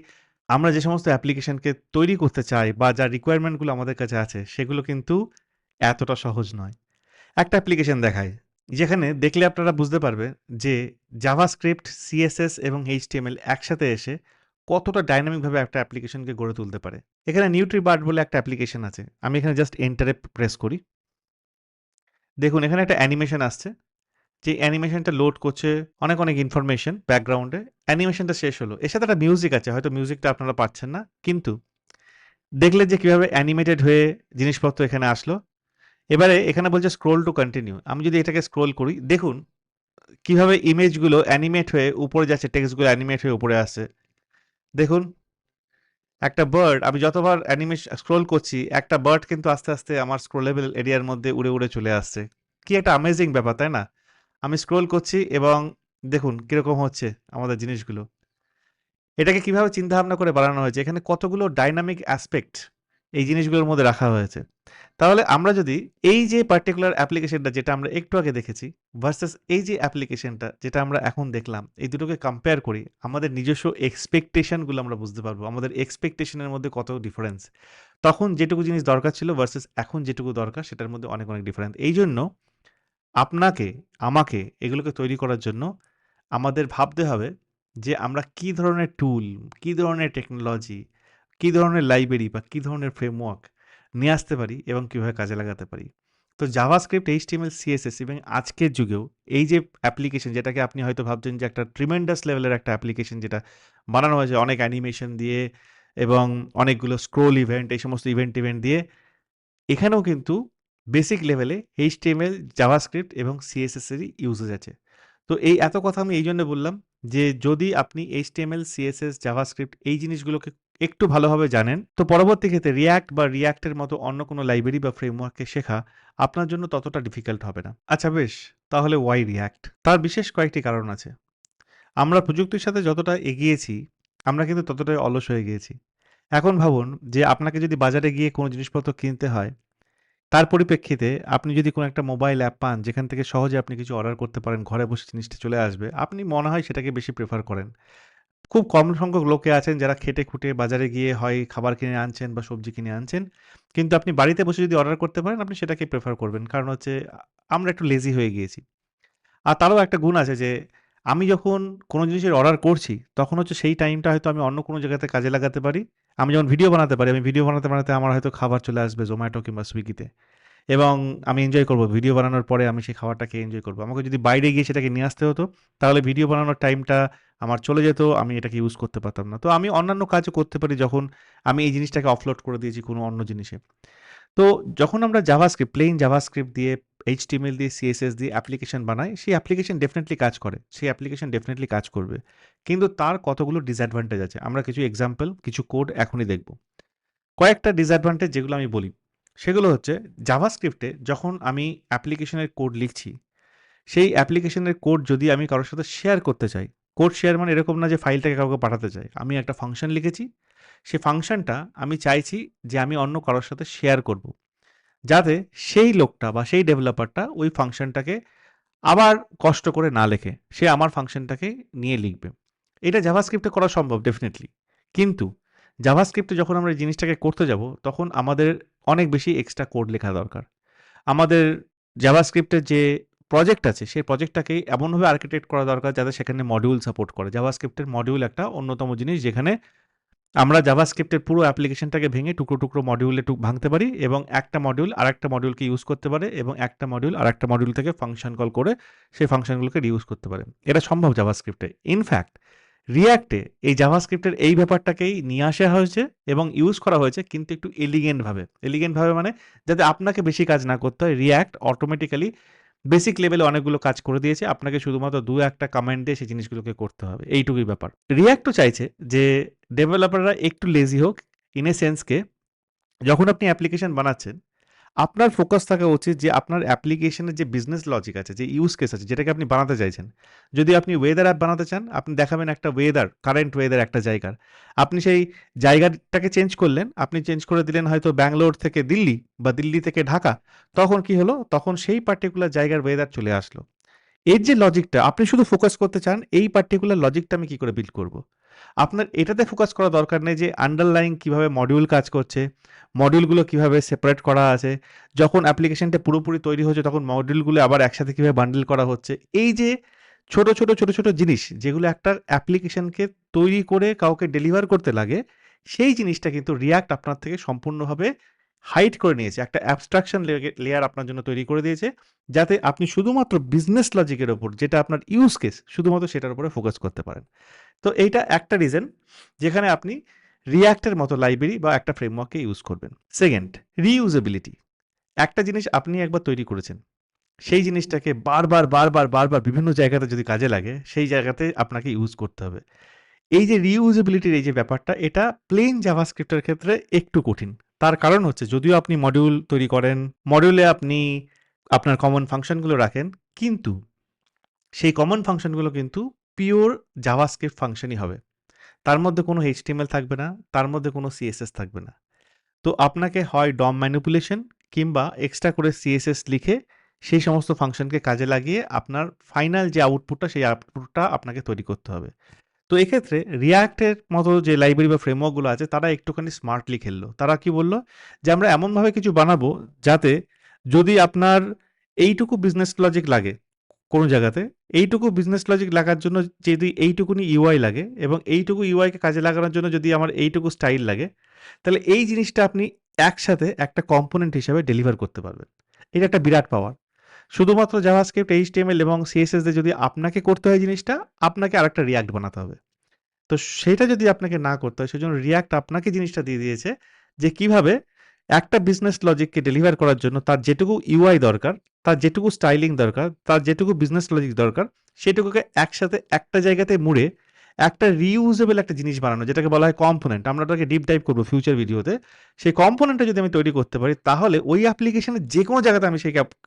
আমরা যে সমস্ত অ্যাপ্লিকেশনকে তৈরি করতে চাই বা যা রিকোয়ারমেন্টগুলো আমাদের কাছে আছে, সেগুলো কিন্তু এতটা সহজ নয়। একটা অ্যাপ্লিকেশন দেখাই, যেখানে দেখলে আপনারা বুঝতে পারবেন যে জাভাস্ক্রিপ্ট, CSS এবং HTML একসাথে এসে কতটা ডাইনামিকভাবে একটা অ্যাপ্লিকেশনকে গড়ে তুলতে পারে। এখানে নিউট্রিবার্ড বলে একটা অ্যাপ্লিকেশন আছে। আমি এখানে জাস্ট এন্টারে প্রেস করি। দেখুন এখানে একটা অ্যানিমেশন আসছে। যে অ্যানিমেশনটা লোড করছে অনেক ইনফরমেশন ব্যাকগ্রাউন্ডে। অ্যানিমেশনটা শেষ হলো। এর সাথে একটা মিউজিক আছে। হয়তো মিউজিকটা আপনারা পাচ্ছেন না। কিন্তু দেখলেন যে কিভাবে অ্যানিমেটেড হয়ে জিনিসপত্র এখানে আসলো। এবারে এখানে বলছে স্ক্রোল টু কন্টিনিউ। আমি যদি এটাকে স্ক্রোল করি, দেখুন কিভাবে ইমেজগুলো অ্যানিমেট হয়ে উপরে যাচ্ছে, টেক্সটগুলো অ্যানিমেট হয়ে উপরে আসছে। দেখুন একটা বার্ড, আমি যতবার স্ক্রোল করছি, একটা বার্ড কিন্তু আস্তে আমার স্ক্রোলেবল এরিয়ার মধ্যে উড়ে চলে আসছে। কি একটা অ্যামেজিং ব্যাপার, তাই না? আমি স্ক্রোল করছি এবং দেখুন কিরকম হচ্ছে আমাদের জিনিসগুলো। এটাকে কিভাবে চিন্তাভাবনা করে বানানো হয়েছে, এখানে কতগুলো ডাইনামিক অ্যাসপেক্ট এই জিনিসগুলোর মধ্যে রাখা হয়েছে। তাহলে আমরা যদি এই যে পার্টিকুলার অ্যাপ্লিকেশনটা যেটা আমরা একটু আগে দেখেছি ভার্সাস এই যে অ্যাপ্লিকেশনটা যেটা আমরা এখন দেখলাম, এই দুটোকে কম্পেয়ার করি, আমাদের নিজস্ব এক্সপেকটেশনগুলো আমরা বুঝতে পারবো। আমাদের এক্সপেকটেশনের মধ্যে কত ডিফারেন্স। তখন যেটুকু জিনিস দরকার ছিল ভার্সাস এখন যেটুকু দরকার, সেটার মধ্যে অনেক ডিফারেন্স। এই জন্য আপনাকে, আমাকে এগুলোকে তৈরি করার জন্য আমাদের ভাবতে হবে যে আমরা কি ধরনের টুল, কি ধরনের টেকনোলজি, কি ধরনের লাইব্রেরি বা কি ধরনের ফ্রেমওয়ার্ক নিয়ে আসতে পারি এবং কিভাবে কাজে লাগাতে পারি। তো জাভাস্ক্রিপ্ট, এইচটিএমএল, সিএসএস এবং আজকের যুগেও এই যে অ্যাপ্লিকেশন যেটাকে আপনি হয়তো ভাবছেন যে একটা ট্রিমেন্ডাস লেভেলের একটা অ্যাপ্লিকেশন যেটা বানানো হয়েছে অনেক অ্যানিমেশন দিয়ে এবং অনেকগুলো স্ক্রোল ইভেন্ট এই সমস্ত ইভেন্ট দিয়ে এখানেও কিন্তু বেসিক লেভেলে এইচটিএমএল, জাভাস্ক্রিপ্ট এবং সিএসএস এরই ইউজেজ আছে। তো এই এত কথা আমি এইজন্য বললাম যে যদি আপনি এইচটিএমএল, সিএসএস, জাভাস্ক্রিপ্ট এই জিনিসগুলোকে একটু ভালোভাবে জানেন, তো পরবর্তী ক্ষেত্রে রিঅ্যাক্ট বা রিঅ্যাক্টের মতো অন্য কোনো লাইব্রেরি বা ফ্রেমওয়ার্ককে শেখা আপনার জন্য ততটা ডিফিকাল্ট হবে না। আচ্ছা বেশ, তাহলে ওয়াই রিঅ্যাক্ট? তার বিশেষ কয়েকটি কারণ আছে। আমরা প্রযুক্তির সাথে যতটা এগিয়েছি, আমরা কিন্তু ততটাই অলস হয়ে গিয়েছি। এখন ভাবুন যে আপনাকে যদি বাজারে গিয়ে কোনো জিনিসপত্র কিনতে হয় তার পরিপ্রেক্ষিতে আপনি যদি কোনো একটা মোবাইল অ্যাপ পান যেখান থেকে সহজে আপনি কিছু অর্ডার করতে পারেন, ঘরে বসে জিনিসটা চলে আসবে, আপনি মনে হয় সেটাকে বেশি প্রেফার করেন। খুব কম সংখ্যক লোকে আছেন যারা খেটে-খুঁটে বাজারে গিয়ে হয় খাবার কিনে আনছেন বা সবজি কিনে আনছেন। কিন্তু আপনি বাড়িতে বসে যদি অর্ডার করতে পারেন, আপনি সেটাকেই প্রেফার করবেন। কারণ হচ্ছে আমরা একটু লেজি হয়ে গিয়েছি। আর তারও একটা গুণ আছে যে আমি যখন কোনো জিনিসের অর্ডার করছি, তখন হচ্ছে সেই টাইমটা হয়তো আমি অন্য কোনো জায়গাতে কাজে লাগাতে পারি। আমি যেমন ভিডিও বানাতে পারি, আমি ভিডিও বানাতে আমার হয়তো খাবার চলে আসবে Zomato কিংবা Swiggy তে। এবং আমি এনজয় করব। ভিডিও বানানোর পরে আমি সেই খাবারটাকে এনজয় করব। আমাকে যদি বাইরে গিয়ে সেটাকে নিয়ে আসতে হতো, তাহলে ভিডিও বানানোর টাইমটা আমার চলে যেত। আমি এটাকে ইউজ করতে পারতাম না। তো আমি অন্যান্য কাজও করতে পারি যখন আমি এই জিনিসটাকে অফলোড করে দিয়েছি কোনো অন্য জিনিসে। তো যখন আমরা জাভাস্ক্রিপ্ট, প্লেইন জাভাস্ক্রিপ্ট দিয়ে এইচটিএমএল দিয়ে, সিএসএস দিয়ে অ্যাপ্লিকেশন বানাই, সেই অ্যাপ্লিকেশন ডেফিনিটলি কাজ করে। সেই অ্যাপ্লিকেশন ডেফিনিটলি কাজ করবে। কিন্তু তার কতগুলো ডিসঅ্যাডভান্টেজ আছে। আমরা কিছু এক্সাম্পল, কিছু কোড এখনই দেখব। কয়েকটা ডিসঅ্যাডভান্টেজ যেগুলো আমি বলি, সেগুলো হচ্ছে জাভাস্ক্রিপ্টে যখন আমি অ্যাপ্লিকেশনের কোড লিখছি, সেই অ্যাপ্লিকেশনের কোড যদি আমি কারোর সাথে শেয়ার করতে চাই, কোড শেয়ার মানে এরকম না যে ফাইলটাকে কাউকে পাঠাতে চাই। আমি একটা ফাংশন লিখেছি, সেই ফাংশনটা আমি চাইছি যে আমি অন্য কারোর সাথে শেয়ার করব। যাতে সেই লোকটা বা সেই ডেভেলপারটা ওই ফাংশনটাকে আবার কষ্ট করে না লেখে। সে আমার ফাংশনটাকে নিয়ে লিখবে। এটা জাভাস্ক্রিপ্টে করা সম্ভব ডেফিনিটলি। কিন্তু জাভাস্ক্রিপ্টে যখন আমরা এই জিনিসটাকে করতে যাব, তখন আমাদের অনেক বেশি এক্সট্রা কোড লেখা দরকার। আমাদের জাভাস্ক্রিপ্টের যে প্রজেক্ট আছে, সেই প্রজেক্টটাকে এমনভাবে আর্কিটেক্ট করা দরকার যাতে সেখানে মডিউল সাপোর্ট করে। জাভাস্ক্রিপ্টের মডিউল একটা অন্যতম জিনিস যেখানে আমরা জাভাস্ক্রিপ্টের পুরো অ্যাপ্লিকেশনটাকে ভেঙে টুকরো মডিউলে ভাঙতে পারি এবং একটা মডিউল আরেকটা মডিউলকে ইউজ করতে পারে এবং একটা মডিউল আরেকটা মডিউল থেকে ফাংশন কল করে সেই ফাংশনগুলোকে রিউজ করতে পারে। এটা সম্ভব জাভাস্ক্রিপ্টে। ইনফ্যাক্ট রিঅ্যাক্টে এই জাভাস্ক্রিপ্টের এই ব্যাপারটাকেই নিয়ে আসা হয়েছে এবং ইউজ করা হয়েছে কিন্তু একটু এলিগেন্ট ভাবে। এলিগেন্ট ভাবে মানে যাতে আপনাকে বেশি কাজ না করতে হয়। রিঅ্যাক্ট অটোমেটিক্যালি বেসিক লেভেলে অনেকগুলো কাজ করে দিয়েছে। আপনাকে শুধুমাত্র ২-১ টা কমান্ড দিয়ে সেই জিনিসগুলোকে করতে হবে। এইটুকুই ব্যাপার। রিঅ্যাক্টও চাইছে যে ডেভেলপাররা একটু লেজি হোক ইন এ সেন্স কে যখন আপনি অ্যাপ্লিকেশন বানাচ্ছেন, আপনার ফোকাস থাকা উচিত যে আপনার অ্যাপ্লিকেশনের যে বিজনেস লজিক আছে, যে ইউজ কেস আছে যেটাকে আপনি বানাতে চাইছেন। যদি আপনি ওয়েদার অ্যাপ বানাতে চান, আপনি দেখাবেন একটা ওয়েদার, কারেন্ট ওয়েদার একটা জায়গার। আপনি সেই জায়গাটাকে চেঞ্জ করলেন, আপনি চেঞ্জ করে দিলেন হয়তো ব্যাঙ্গালোর থেকে দিল্লি বা দিল্লি থেকে ঢাকা। তখন কি হলো? তখন সেই পার্টিকুলার জায়গার ওয়েদার চলে আসলো। এর যে লজিকটা আপনি শুধু ফোকাস করতে চান এই পার্টিকুলার লজিকটা আমি কি করে বিল্ড করব। আপনার এটাতে ফোকাস করা দরকার নেই যে আন্ডারলাইং কিভাবে মডিউল কাজ করছে, মডিউলগুলো কিভাবে সেপারেট করা আছে, যখন অ্যাপ্লিকেশনটা পুরোপুরি তৈরি হচ্ছে তখন মডিউলগুলো আবার একসাথে কিভাবে বান্ডেল করা হচ্ছে। এই যে ছোট ছোট জিনিস যেগুলো একটা অ্যাপ্লিকেশনকে তৈরি করে কাউকে ডেলিভার করতে লাগে, সেই জিনিসটা কিন্তু রিঅ্যাক্ট আপনার থেকে সম্পূর্ণভাবে হাইড করে নিয়েছে। একটা অ্যাবস্ট্রাকশন লেয়ার আপনার জন্য তৈরি করে দিয়েছে। যাতে আপনি শুধুমাত্র বিজনেস লজিকের ওপর যেটা আপনার ইউজ কেস শুধুমাত্র সেটার উপরে ফোকাস করতে পারেন। তো এইটা একটা রিজন যেখানে আপনি রিঅ্যাক্টের মতো লাইব্রেরি বা একটা ফ্রেমওয়ার্ককে ইউজ করবেন। সেকেন্ড, রিইউজেবিলিটি। একটা জিনিস আপনি একবার তৈরি করেছেন, সেই জিনিসটাকে বারবার বিভিন্ন জায়গাতে যদি কাজে লাগে, সেই জায়গাতে আপনাকে ইউজ করতে হবে। এই যে রিইউজেবিলিটির এই যে ব্যাপারটা, এটা প্লেন জাভাস্ক্রিপ্টের ক্ষেত্রে একটু কঠিন। তার কারণ হচ্ছে যদিও আপনি মডিউল তৈরি করেন, মডিউলে আপনি আপনার কমন ফাংশনগুলো রাখেন, কিন্তু সেই কমন ফাংশনগুলো কিন্তু পিওর জাভাস্ক্রিপ্ট ফাংশনই হবে। তার মধ্যে কোনো HTML থাকবে না, তার মধ্যে কোনো CSS থাকবে না। তো আপনাকে হয় DOM ম্যানিপুলেশন কিংবা এক্সট্রা করে CSS লিখে সেই সমস্ত ফাংশনকে কাজে লাগিয়ে আপনার ফাইনাল যে আউটপুটটা সেই আউটপুটটা আপনাকে তৈরি করতে হবে। তো এক্ষেত্রে রিঅ্যাক্টের মতো যে লাইব্রেরি বা ফ্রেমওয়ার্কগুলো আছে তারা একটুখানি স্মার্টলি খেললো। তারা কি বলল? যে আমরা এমনভাবে কিছু বানাবো যাতে যদি আপনার এইটুকু বিজনেস লজিক লাগে কোনো জায়গাতে। এইটুকু বিজনেস লজিক লাগার জন্য যদি এইটুকুনি ইউআই লাগে এবং এইটুকু ইউআইকে কাজে লাগানোর জন্য যদি আমার এইটুকু স্টাইল লাগে, তাহলে এই জিনিসটা আপনি একসাথে একটা কম্পোনেন্ট হিসাবে ডেলিভার করতে পারবেন। এটা একটা বিরাট পাওয়ার। শুধুমাত্র জাভাস্ক্রিপ্ট, এইচটিএমএল এবং সিএসএস দিয়ে যদি আপনাকে করতে হয় জিনিসটা, আপনাকে আরেকটা রিঅ্যাক্ট বানাতে হবে। তো সেটা যদি আপনাকে না করতে হয়, সেজন্য রিঅ্যাক্ট আপনাকে জিনিসটা দিয়ে দিয়েছে যে কিভাবে একটা বিজনেস লজিককে ডেলিভার করার জন্য তার যেটুকু ইউআই দরকার, তার যেটুকু স্টাইলিং দরকার, তার যেটুকু বিজনেস লজিক দরকার, সেটুকুকে একসাথে একটা জায়গাতে মুড়ে একটা রিউজেবল একটা জিনিস বানানো, যেটাকে বলা হয় কম্পোনেন্ট। আমরা ওটাকে ডিপ ডাইভ করবো ফিউচার ভিডিওতে। সেই কম্পোনেন্টটা যদি আমি তৈরি করতে পারি, তাহলে ওই অ্যাপ্লিকেশনের যে কোনো জায়গাতে আমি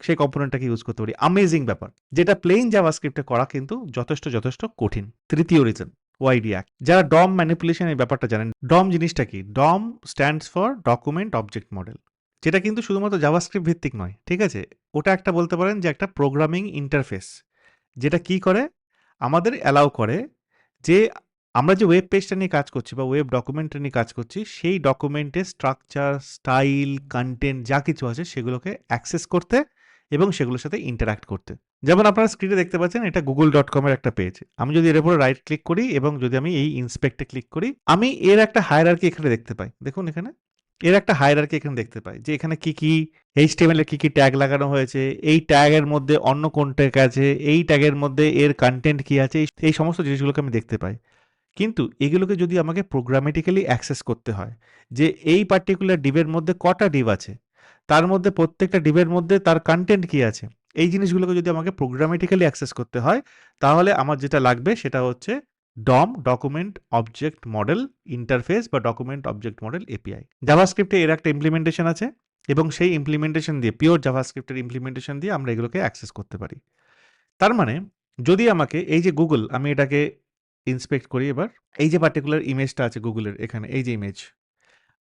সেই কম্পোনেন্টটাকে ইউজ করতে পারি। অ্যামেজিং ব্যাপার, যেটা প্লেন জাভাস্ক্রিপ্টে করা কিন্তু যথেষ্ট কঠিন। তৃতীয় রিজন, ওয়াই রিঅ্যাক্ট। যারা ডম ম্যানিপুলেশন এই ব্যাপারটা জানেন, ডম জিনিসটা কি? DOM stands for document object model, যেটা কিন্তু শুধুমাত্র জাভাস্ক্রিপ্ট ভিত্তিক নয়, ঠিক আছে? ওটা একটা বলতে পারেন যে একটা প্রোগ্রামিং ইন্টারফেস, যেটা কি করে? আমাদের অ্যালাউ করে যে আমরা যে ওয়েব পেজটা নিয়ে কাজ করছি বা ওয়েব ডকুমেন্টটা নিয়ে কাজ করছি, সেই ডকুমেন্টের স্ট্রাকচার, স্টাইল, কন্টেন্ট যা কিছু আছে সেগুলোকে অ্যাক্সেস করতে এবং সেগুলোর সাথে ইন্টারাক্ট করতে। যেমন আপনারা স্ক্রিনে দেখতে পাচ্ছেন, এটা google.com এর একটা পেজ। আমি যদি এর উপরে রাইট ক্লিক করি এবং যদি আমি এই ইন্সপেক্টে ক্লিক করি, আমি এর একটা হায়ারার্কি এখানে দেখতে পাই। দেখুন এখানে এর একটা হায়ারার্কি এখানে দেখতে পাই যে এখানে কি HTML এর কি ট্যাগ লাগানো হয়েছে, এই ট্যাগের মধ্যে অন্য কোন ট্যাগ আছে, এই ট্যাগের মধ্যে এর কন্টেন্ট কি আছে, এই সমস্ত জিনিসগুলোকে আমি দেখতে পাই। কিন্তু এগুলোকে যদি আমাকে প্রোগ্রামেটিক্যালি অ্যাক্সেস করতে হয়, যে এই পার্টিকুলার ডিভের মধ্যে কটা ডিভ আছে, তার মধ্যে প্রত্যেকটা ডিভের মধ্যে তার কন্টেন্ট কি আছে, এই জিনিসগুলোকে যদি আমাকে প্রোগ্রামেটিক্যালি অ্যাক্সেস করতে হয়, তাহলে আমার যেটা লাগবে সেটা হচ্ছে ডম, ডকুমেন্ট অবজেক্ট মডেল ইন্টারফেস বা ডকুমেন্ট অবজেক্ট মডেল এপিআই। জাভাস্ক্রিপ্টে এর একটা ইমপ্লিমেন্টেশন আছে এবং সেই ইমপ্লিমেন্টেশন দিয়ে, পিওর জাভাস্ক্রিপ্টের ইমপ্লিমেন্টেশন দিয়ে আমরা এগুলোকে অ্যাক্সেস করতে পারি। তার মানে যদি আমাকে এই যে গুগল, আমি এটাকে ইন্সপেক্ট করি এবার, এই যে পার্টিকুলার ইমেজটা আছে গুগলের এখানে, এই যে ইমেজ,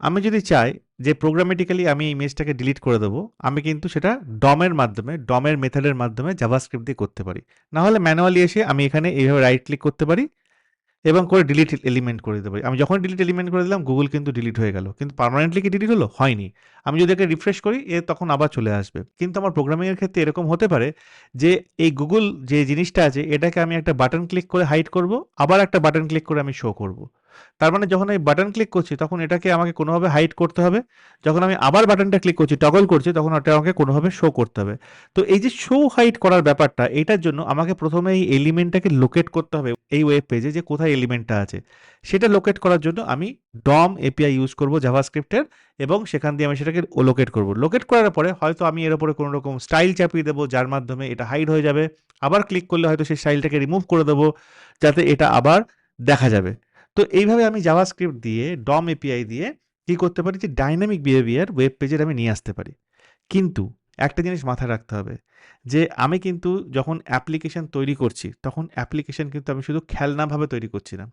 আমি যদি চাই যে প্রোগ্রামেটিক্যালি আমি ইমেজটাকে ডিলিট করে দেবো, আমি কিন্তু সেটা ডমের মাধ্যমে, ডমের মেথডের মাধ্যমে জাভাস্ক্রিপ্ট দিয়ে করতে পারি। না হলে ম্যানুয়ালি এসে আমি এখানে এইভাবে রাইট ক্লিক করতে পারি এবং করে ডিলিট এলিমেন্ট করে দিতে পারি। আমি যখন ডিলিট এলিমেন্ট করে দিলাম, গুগল কিন্তু ডিলিট হয়ে গেল। কিন্তু পার্মানেন্টলি কি ডিলিট হলো? হয়নি। আমি যদি একে রিফ্রেশ করি, তখন আবার চলে আসবে। কিন্তু আমার প্রোগ্রামিংয়ের ক্ষেত্রে এরকম হতে পারে যে এই গুগল যে জিনিসটা আছে, এটাকে আমি একটা বাটন ক্লিক করে হাইড করব, আবার একটা বাটন ক্লিক করে আমি শো করব। তার মানে যখন আমি বাটন ক্লিক করছি, তখন এটাকে আমাকে কোনোভাবে হাইড করতে হবে। যখন আমি আবার বাটনটা ক্লিক করছি, টগল করছি, তখন ওটা আমাকে কোনোভাবে শো করতে হবে। তো এই যে শো হাইড করার ব্যাপারটা, এটার জন্য আমাকে প্রথমে এই এলিমেন্টটাকে লোকেট করতে হবে এই ওয়েব পেজে, যে কোথায় এলিমেন্টটা আছে। সেটা লোকেট করার জন্য আমি ডম এপিআই ইউজ করব জাভাস্ক্রিপ্টের, এবং সেখান দিয়ে আমি সেটাকে লোকেট করব। লোকেট করার পরে হয়তো আমি এর উপরে কোনো রকম স্টাইল চাপিয়ে দেবো, যার মাধ্যমে এটা হাইড হয়ে যাবে। আবার ক্লিক করলে হয়তো সেই স্টাইলটাকে রিমুভ করে দেবো, যাতে এটা আবার দেখা যাবে। তো এইভাবে আমি জাভাস্ক্রিপ্ট দিয়ে, ডম এপিআই দিয়ে কি করতে পারি, যে ডাইনামিক বিহেভিয়ার ওয়েব পেজের আমি নিয়ে আসতে পারি। কিন্তু একটা জিনিস মাথায় রাখতে হবে, যে আমি কিন্তু যখন অ্যাপ্লিকেশন তৈরি করছি, তখন অ্যাপ্লিকেশন কিন্তু আমি শুধু খেলনাভাবে তৈরি করছি না।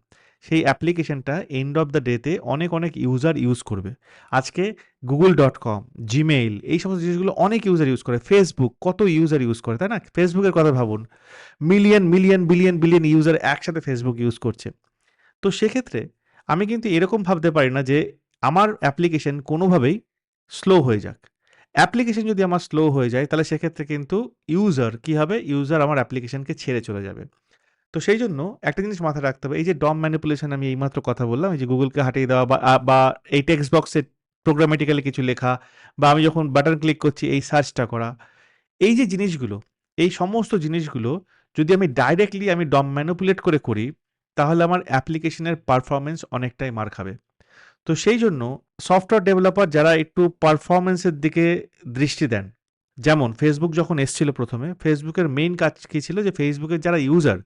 সেই অ্যাপ্লিকেশনটা এন্ড অফ দ্য ডেতে অনেক ইউজার ইউজ করবে। আজকে google.com, জিমেইল, এই সমস্ত জিনিসগুলো অনেক ইউজার ইউজ করে। ফেসবুক কত ইউজার ইউজ করে, তাই না? ফেসবুকের কথা ভাবুন, মিলিয়ন বিলিয়ন ইউজার একসাথে ফেসবুক ইউজ করছে। তো সেক্ষেত্রে আমি কিন্তু এরকম ভাবতে পারি না যে আমার অ্যাপ্লিকেশন কোনোভাবেই স্লো হয়ে যাক। অ্যাপ্লিকেশন যদি আমার স্লো হয়ে যায়, তাহলে সেক্ষেত্রে কিন্তু ইউজার কি হবে? ইউজার আমার অ্যাপ্লিকেশনকে ছেড়ে চলে যাবে। তো সেই জন্য একটা জিনিস মাথায় রাখতে হবে, এই যে ডম ম্যানিপুলেশন আমি এইমাত্র কথা বললাম, এই যে গুগলকে হাটিয়ে দেওয়া বা এই টেক্সট বক্সে প্রোগ্রামেটিক্যালি কিছু লেখা, বা আমি যখন বাটন ক্লিক করছি এই সার্চটা করা, এই যে জিনিসগুলো, এই সমস্ত জিনিসগুলো যদি আমি ডাইরেক্টলি আমি ডম ম্যানিপুলেট করে করি, তাহলে আমার অ্যাপ্লিকেশনের পারফরম্যান্স অনেকটাই মার খাবে। তো সেই জন্য সফটওয়্যার ডেভেলপার যারা একটু পারফরম্যান্সের দিকে দৃষ্টি দেন, যেমন ফেসবুক যখন এসছিল প্রথমে, ফেসবুকের মেইন কাজ কী ছিল? যে ফেসবুকের যারা ইউজার,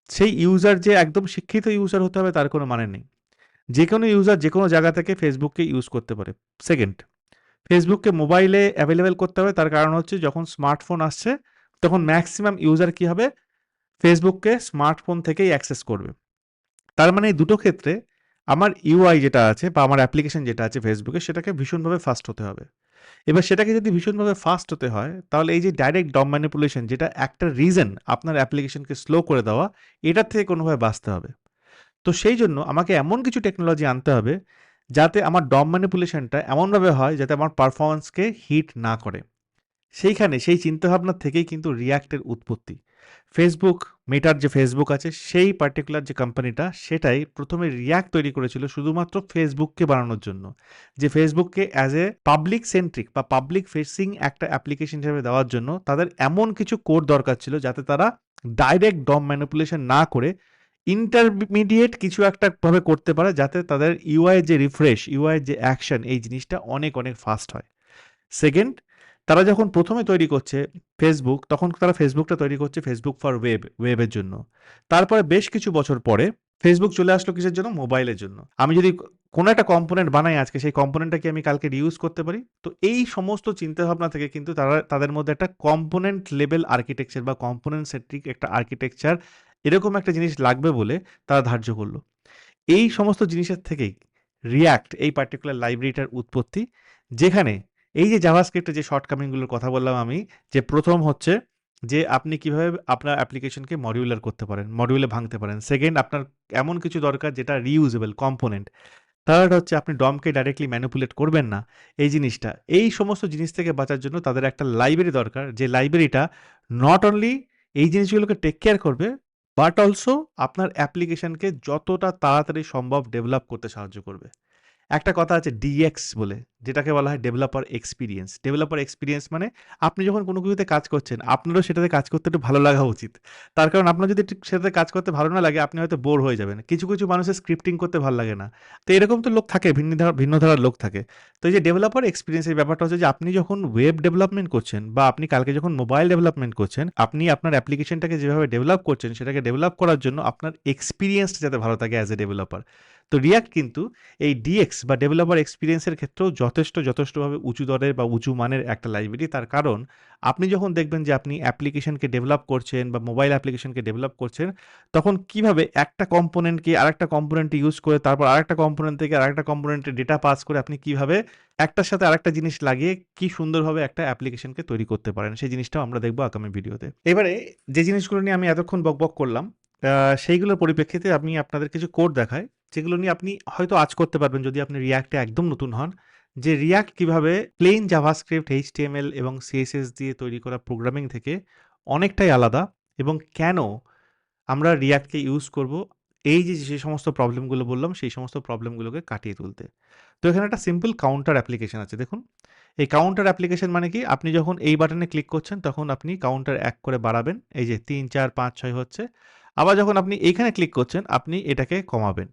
সেই ইউজার যে একদম শিক্ষিত ইউজার হতে হবে তার কোনো মানে নেই। যে কোনো ইউজার যে কোনো জায়গা থেকে ফেসবুককে ইউজ করতে পারে। সেকেন্ড, ফেসবুককে মোবাইলে অ্যাভেলেবেল করতে হবে, তার কারণ হচ্ছে যখন স্মার্টফোন আসছে, তখন ম্যাক্সিমাম ইউজার কী হবে? ফেসবুককে স্মার্টফোন থেকেই অ্যাক্সেস করবে। তার মানে এই দুটো ক্ষেত্রে আমার ইউআই যেটা আছে বা আমার অ্যাপ্লিকেশন যেটা আছে ফেসবুকে, সেটাকে ভীষণভাবে ফাস্ট হতে হবে। এবার সেটাকে যদি ভীষণভাবে ফাস্ট হতে হয়, তাহলে এই যে ডাইরেক্ট ডম ম্যানিপুলেশন, যেটা একটা রিজন আপনার অ্যাপ্লিকেশনকে স্লো করে দেওয়া, এটার থেকে কোনোভাবে বাঁচতে হবে। তো সেই জন্য আমাকে এমন কিছু টেকনোলজি আনতে হবে, যাতে আমার ডম ম্যানিপুলেশনটা এমনভাবে হয় যাতে আমার পারফরম্যান্সকে হিট না করে। সেইখানে সেই চিন্তাভাবনা থেকেই কিন্তু রিয়াক্টের উৎপত্তি। ফেসবুক, মেটার যে ফেসবুক আছে সেই পার্টিকুলার যে কোম্পানিটা সেটাই প্রথমে রিয়াক্ট তৈরি করেছিল শুধুমাত্র ফেসবুককে বানানোর জন্য। যে ফেসবুককে অ্যাজ এ পাবলিক সেন্ট্রিক বা পাবলিক ফেসিং একটা অ্যাপ্লিকেশন হিসেবে দেওয়ার জন্য তাদের এমন কিছু কোড দরকার ছিল যাতে তারা ডাইরেক্ট ডম ম্যানিপুলেশন না করে ইন্টারমিডিয়েট কিছু একটা ভাবে করতে পারে যাতে তাদের ইউআই যে রিফ্রেশ, ইউআই যে অ্যাকশন এই জিনিসটা অনেক অনেক ফাস্ট হয়। সেকেন্ড, তারা যখন প্রথমে তৈরি করছে ফেসবুক, তখন তারা ফেসবুকটা তৈরি করছে ফেসবুক ফর ওয়েবের জন্য। তারপরে বেশ কিছু বছর পরে ফেসবুক চলে আসলো কিসের জন্য? মোবাইলের জন্য। আমি যদি কোনো একটা কম্পোনেন্ট বানাই আজকে, সেই কম্পোনেন্টটা কি আমি কালকে রিউজ করতে পারি? তো এই সমস্ত চিন্তাভাবনা থেকে কিন্তু তারা তাদের মধ্যে একটা কম্পোনেন্ট লেভেল আর্কিটেকচার বা কম্পোনেন্ট সেন্ট্রিক একটা আর্কিটেকচার এরকম একটা জিনিস লাগবে বলে তারা ধার্য করলো। এই সমস্ত জিনিসের থেকেই রিয়াক্ট এই পার্টিকুলার লাইব্রেরিটার উৎপত্তি, যেখানে এই যে জাভাস্ক্রিপ্টের যে শর্টকামিংগুলোর কথা বললাম আমি, যে প্রথম হচ্ছে যে আপনি কিভাবে আপনার অ্যাপ্লিকেশনকে মডিউলার করতে পারেন, মডিউলে ভাঙতে পারেন। সেকেন্ড, আপনার এমন কিছু দরকার যেটা রিউজেবল কম্পোনেন্ট। থার্ড হচ্ছে আপনি ডমকে ডাইরেক্টলি ম্যানিপুলেট করবেন না, এই জিনিসটা। এই সমস্ত জিনিস থেকে বাঁচার জন্য তাদের একটা লাইব্রেরি দরকার, যে লাইব্রেরিটা নট অনলি এই জিনিসগুলোকে টেক কেয়ার করবে, বাট অলসো আপনার অ্যাপ্লিকেশনকে যতটা তাড়াতাড়ি সম্ভব ডেভেলপ করতে সাহায্য করবে। একটা কথা আছে ডিএক্স বলে, যেটাকে বলা হয় ডেভেলপার এক্সপিরিয়েন্স। ডেভেলপার এক্সপিরিয়েন্স মানে আপনি যখন কোনো কিছুতে কাজ করছেন, আপনারও সেটাতে কাজ করতে একটু ভালো লাগা উচিত। তার কারণ আপনার যদি একটু সেটাতে কাজ করতে ভালো না লাগে, আপনি হয়তো বোর হয়ে যাবেন। কিছু, কিছু মানুষের স্ক্রিপ্টিং করতে ভালো লাগে না। তো এরকম তো লোক থাকে, ভিন্ন ধারার লোক থাকে। তো এই যে ডেভেলপার এক্সপিরিয়েন্স এই ব্যাপারটা হচ্ছে যে আপনি যখন ওয়েব ডেভেলপমেন্ট করছেন বা আপনি কালকে যখন মোবাইল ডেভেলপমেন্ট করছেন, আপনি আপনার অ্যাপ্লিকেশনটাকে যেভাবে ডেভেলপ করছেন, সেটাকে ডেভেলপ করার জন্য আপনার এক্সপিরিয়েন্সটা যাতে ভালো থাকে অ্যাজ এ ডেভেলপার। তো রিয়াক্ট কিন্তু এই ডিএক্স বা ডেভেলপার এক্সপিরিয়েন্সের ক্ষেত্রেও যথেষ্টভাবে উঁচু দরের বা উঁচু মানের একটা লাইব্রেরি। তার কারণ আপনি যখন দেখবেন যে আপনি অ্যাপ্লিকেশনকে ডেভেলপ করছেন বা মোবাইল অ্যাপ্লিকেশনকে ডেভেলপ করছেন, তখন কিভাবে একটা কম্পোনেন্টকে আরেকটা কম্পোনেন্টে ইউজ করে তারপর আরেকটা কম্পোনেন্ট থেকে আরেকটা কম্পোনেন্টে ডেটা পাস করে আপনি কিভাবে একটার সাথে আরেকটা জিনিস লাগিয়ে কি সুন্দরভাবে একটা অ্যাপ্লিকেশনকে তৈরি করতে পারেন, সেই জিনিসটাও আমরা দেখবো আগামী ভিডিওতে। এবারে যে জিনিসগুলো নিয়ে আমি এতক্ষণ বকবক করলাম, সেইগুলোর পরিপ্রেক্ষিতে আমি আপনাদের কিছু কোড দেখাই, যেগুলো নিয়ে আপনি হয়তো আজ করতে পারবেন যদি আপনি রিয়াক্টে একদম নতুন হন। যে রিয়াক্ট কিভাবে প্লেন জাভাস্ক্রিপ্ট, এইচটিএমএল এবং সিএসএস দিয়ে তৈরি করা প্রোগ্রামিং থেকে অনেকটাই আলাদা, এবং কেন আমরা রিয়াক্টকে ইউজ করব এই যে সমস্ত প্রবলেমগুলো বললাম, সেই সমস্ত প্রবলেমগুলোকে কাটিয়ে তুলতে। তো এখানে একটা সিম্পল কাউন্টার অ্যাপ্লিকেশন আছে, দেখুন। এই কাউন্টার অ্যাপ্লিকেশন মানে কি? আপনি যখন এই বাটনে ক্লিক করছেন তখন আপনি কাউন্টার ১ করে বাড়াবেন। এই যে ৩, ৪, ৫, ৬ হচ্ছে। আবার যখন আপনি এইখানে ক্লিক করছেন, আপনি এটাকে কমাবেন।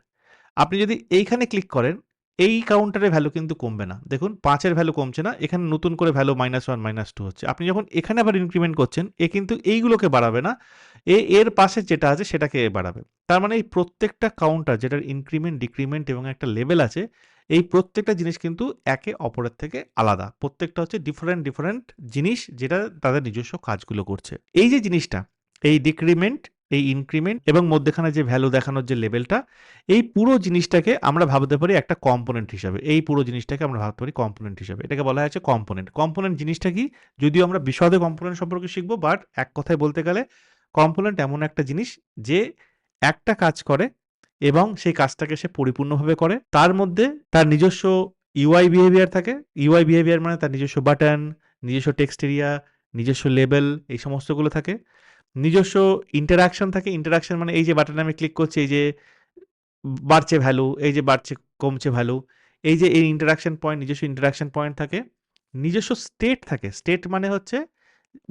আপনি যদি এইখানে ক্লিক করেন, এই কাউন্টারের ভ্যালু কিন্তু কমবে না। দেখুন ৫ এর ভ্যালু কমছে না। এখানে নতুন করে ভ্যালু -1, -2 হচ্ছে। আপনি যখন এখানে আবার ইনক্রিমেন্ট করছেন, এ কিন্তু এইগুলোকে বাড়াবে না। এর পাশে যেটা আছে সেটাকে বাড়াবে। তার মানে এই প্রত্যেকটা কাউন্টার যেটার ইনক্রিমেন্ট, ডিক্রিমেন্ট এবং একটা লেভেল আছে, এই প্রত্যেকটা জিনিস কিন্তু একে অপরের থেকে আলাদা। প্রত্যেকটা হচ্ছে ডিফারেন্ট জিনিস, যেটা তাদের নিজস্ব কাজগুলো করছে। এই যে জিনিসটা, এই ডিক্রিমেন্ট, এই ইনক্রিমেন্ট এবং মধ্যেখানে যে ভ্যালু দেখানোর যে লেভেলটা, এই পুরো জিনিসটাকে আমরা ভাবতে পারি একটা কম্পোনেন্ট হিসাবে। এই পুরো জিনিসটাকে আমরা ভাবতে পারি কম্পোনেন্ট হিসাবে। এটাকে বলা হচ্ছে কম্পোনেন্ট। কম্পোনেন্ট জিনিসটা কি? যদিও আমরা বিশদে কম্পোনেন্ট সম্পর্কে শিখব, বাট এক কথায় বলতে গেলে কম্পোনেন্ট এমন একটা জিনিস যে একটা কাজ করে এবং সেই কাজটাকে সে পরিপূর্ণভাবে করে। তার মধ্যে তার নিজস্ব ইউআই বিহেভিয়ার থাকে। ইউআই বিহেভিয়ার মানে তার নিজস্ব বাটন, নিজস্ব টেক্সট এরিয়া, নিজস্ব লেবেল, এই সমস্তগুলো থাকে। নিজস্ব ইন্টারঅ্যাকশন থাকে। ইন্টারঅ্যাকশন মানে এই যে বাটনে আমি ক্লিক করছি, এই যে বাড়ছে ভ্যালু, এই যে বাড়ছে কমছে ভ্যালু, এই যে এই ইন্টারঅ্যাকশন পয়েন্ট, নিজস্ব ইন্টারঅ্যাকশন পয়েন্ট থাকে। নিজস্ব স্টেট থাকে। স্টেট মানে হচ্ছে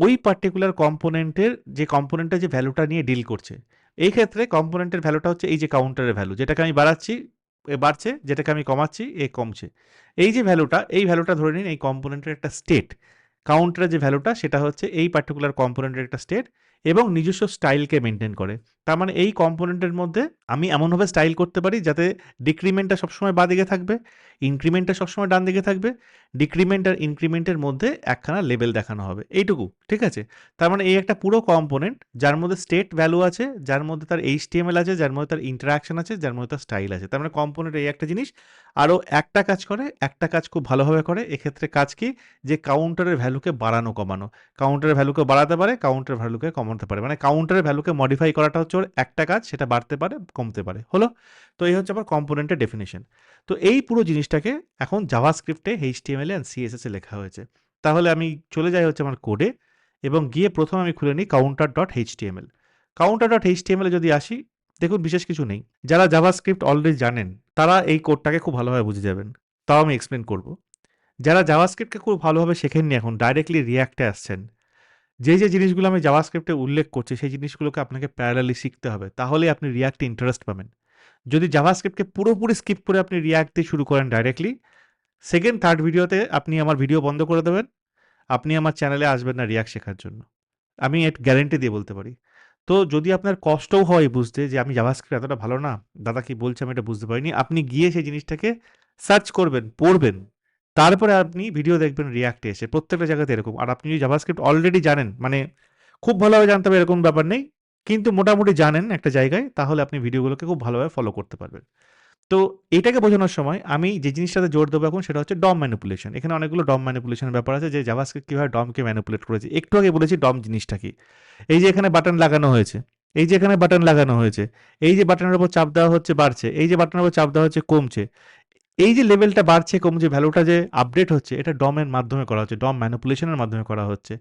ওই পার্টিকুলার কম্পোনেন্টের যে কম্পোনেন্টটা যে ভ্যালুটা নিয়ে ডিল করছে। এই ক্ষেত্রে কম্পোনেন্টের ভ্যালুটা হচ্ছে এই যে কাউন্টারের ভ্যালু, যেটাকে আমি বাড়াচ্ছি এ বাড়ছে, যেটাকে আমি কমাচ্ছি এ কমছে। এই যে ভ্যালুটা, এই ভ্যালুটা ধরে নিন এই কম্পোনেন্টের একটা স্টেট। কাউন্টারের যে ভ্যালুটা সেটা হচ্ছে এই পার্টিকুলার কম্পোনেন্টের একটা স্টেট এবং নিজস্ব স্টাইলকে মেনটেন করে। তার মানে এই কম্পোনেন্টের মধ্যে আমি এমনভাবে স্টাইল করতে পারি যাতে ডিক্রিমেন্টটা সবসময় বাঁ দিকে থাকবে, ইনক্রিমেন্টটা সবসময় ডান দিকে থাকবে। ডিক্রিমেন্ট আর ইনক্রিমেন্টের মধ্যে একখানা লেবেল দেখানো হবে, এইটুকু, ঠিক আছে? তার মানে এই একটা পুরো কম্পোনেন্ট যার মধ্যে স্টেট ভ্যালু আছে, যার মধ্যে তার এইচটিএমএল আছে, যার মধ্যে তার ইন্টারাকশন আছে, যার মধ্যে তার স্টাইল আছে। তার মানে কম্পোনেন্ট এই একটা জিনিস। আরও একটা কাজ করে, একটা কাজ খুব ভালোভাবে করে। এক্ষেত্রে কাজ কি? যে কাউন্টারের ভ্যালুকে বাড়ানো কমানো। কাউন্টারের ভ্যালুকে বাড়াতে পারে, কাউন্টারের ভ্যালুকে কমাতে পারে। মানে কাউন্টারের ভ্যালুকে মডিফাই করাটা হচ্ছে ওর একটা কাজ, সেটা বাড়তে পারে, কমতে পারে। হলো? তো এই হচ্ছে আবার কম্পোনেন্টের ডেফিনিশন। তো এই পুরো জিনিসটাকে এখন জাভাস্ক্রিপ্টে, এইচটিএমএল এ অ্যান্ড সিএসএস এ লেখা হয়েছে। তাহলে আমি চলে যাই হচ্ছে আমার কোডে এবং গিয়ে প্রথম আমি খুলে নিই counter.html। counter.html এ যদি আসি, দেখুন বিশেষ কিছু নেই। যারা জাভাস্ক্রিপ্ট অলরেডি জানেন তারা এই কোডটাকে খুব ভালোভাবে বুঝে যাবেন। তাও আমি এক্সপ্লেন করব। যারা জাভাস্ক্রিপ্টকে খুব ভালোভাবে শেখেননি এখন ডাইরেক্টলি রিঅ্যাক্টে আসছেন, যে জিনিসগুলো আমি জাভাস্ক্রিপ্টে উল্লেখ করছি সেই জিনিসগুলোকে আপনাকে প্যারালালি শিখতে হবে। তাহলেই আপনি রিঅ্যাক্টে ইন্টারেস্ট পাবেন। যদি জাভাস্ক্রিপ্টকে পুরোপুরি স্কিপ করে আপনি রিঅ্যাক্ট দিয়ে শুরু করেন ডাইরেক্টলি, সেকেন্ড, থার্ড ভিডিওতে আপনি আমার ভিডিও বন্ধ করে দেবেন। আপনি আমার চ্যানেলে আসবেন না রিঅ্যাক্ট শেখার জন্য। আমি এর গ্যারান্টি দিয়ে বলতে পারি। তো যদি আপনার কষ্টও হয় বুঝতে যে আমি জাভাস্ক্রিপ্ট এতটা ভালো না, দাদা কি বলছে আমি এটা বুঝতে পারিনি, আপনি গিয়ে সেই জিনিসটাকে সার্চ করবেন, পড়বেন। তারপরে আপনি ভিডিও দেখবেন রিঅ্যাক্টে এসে। প্রত্যেকটা জায়গাতে এরকম। আর আপনি যদি জাভাস্ক্রিপ্ট অলরেডি জানেন, মানে খুব ভালোভাবে জানতে হবে এরকম ব্যাপার নেই। কিন্তু মোটামুটি জানেন একটা জায়গায়, তাহলে আপনি ভিডিওগুলোকে খুব ভালোভাবে ফলো করতে পারবেন। তো এটাকে বোঝানোর সময় আমি যে জিনিসটাতে জোর দেবো এখন সেটা হচ্ছে DOM ম্যানিপুলেশন। এখানে অনেকগুলো DOM ম্যানিপুলেশনের ব্যাপার আছে যে জাভাস্ক্রিপ্ট কিভাবে DOM-কে ম্যানিপুলেট করেছে। একটু আগে বলেছি DOM জিনিসটা কি। এই যে এখানে বাটন লাগানো হয়েছে, এই যে এখানে বাটন লাগানো হয়েছে, এই যে বাটনের উপর চাপ দেওয়া হচ্ছে বাড়ছে, এই যে বাটনের উপর চাপ দেওয়া হচ্ছে কমছে। এই যে লেভেলটা বাড়ছে কমছে, ভ্যালুটা যে আপডেট হচ্ছে, এটা DOM এর মাধ্যমে করা হচ্ছে, DOM ম্যানিপুলেশনের মাধ্যমে করা হচ্ছে।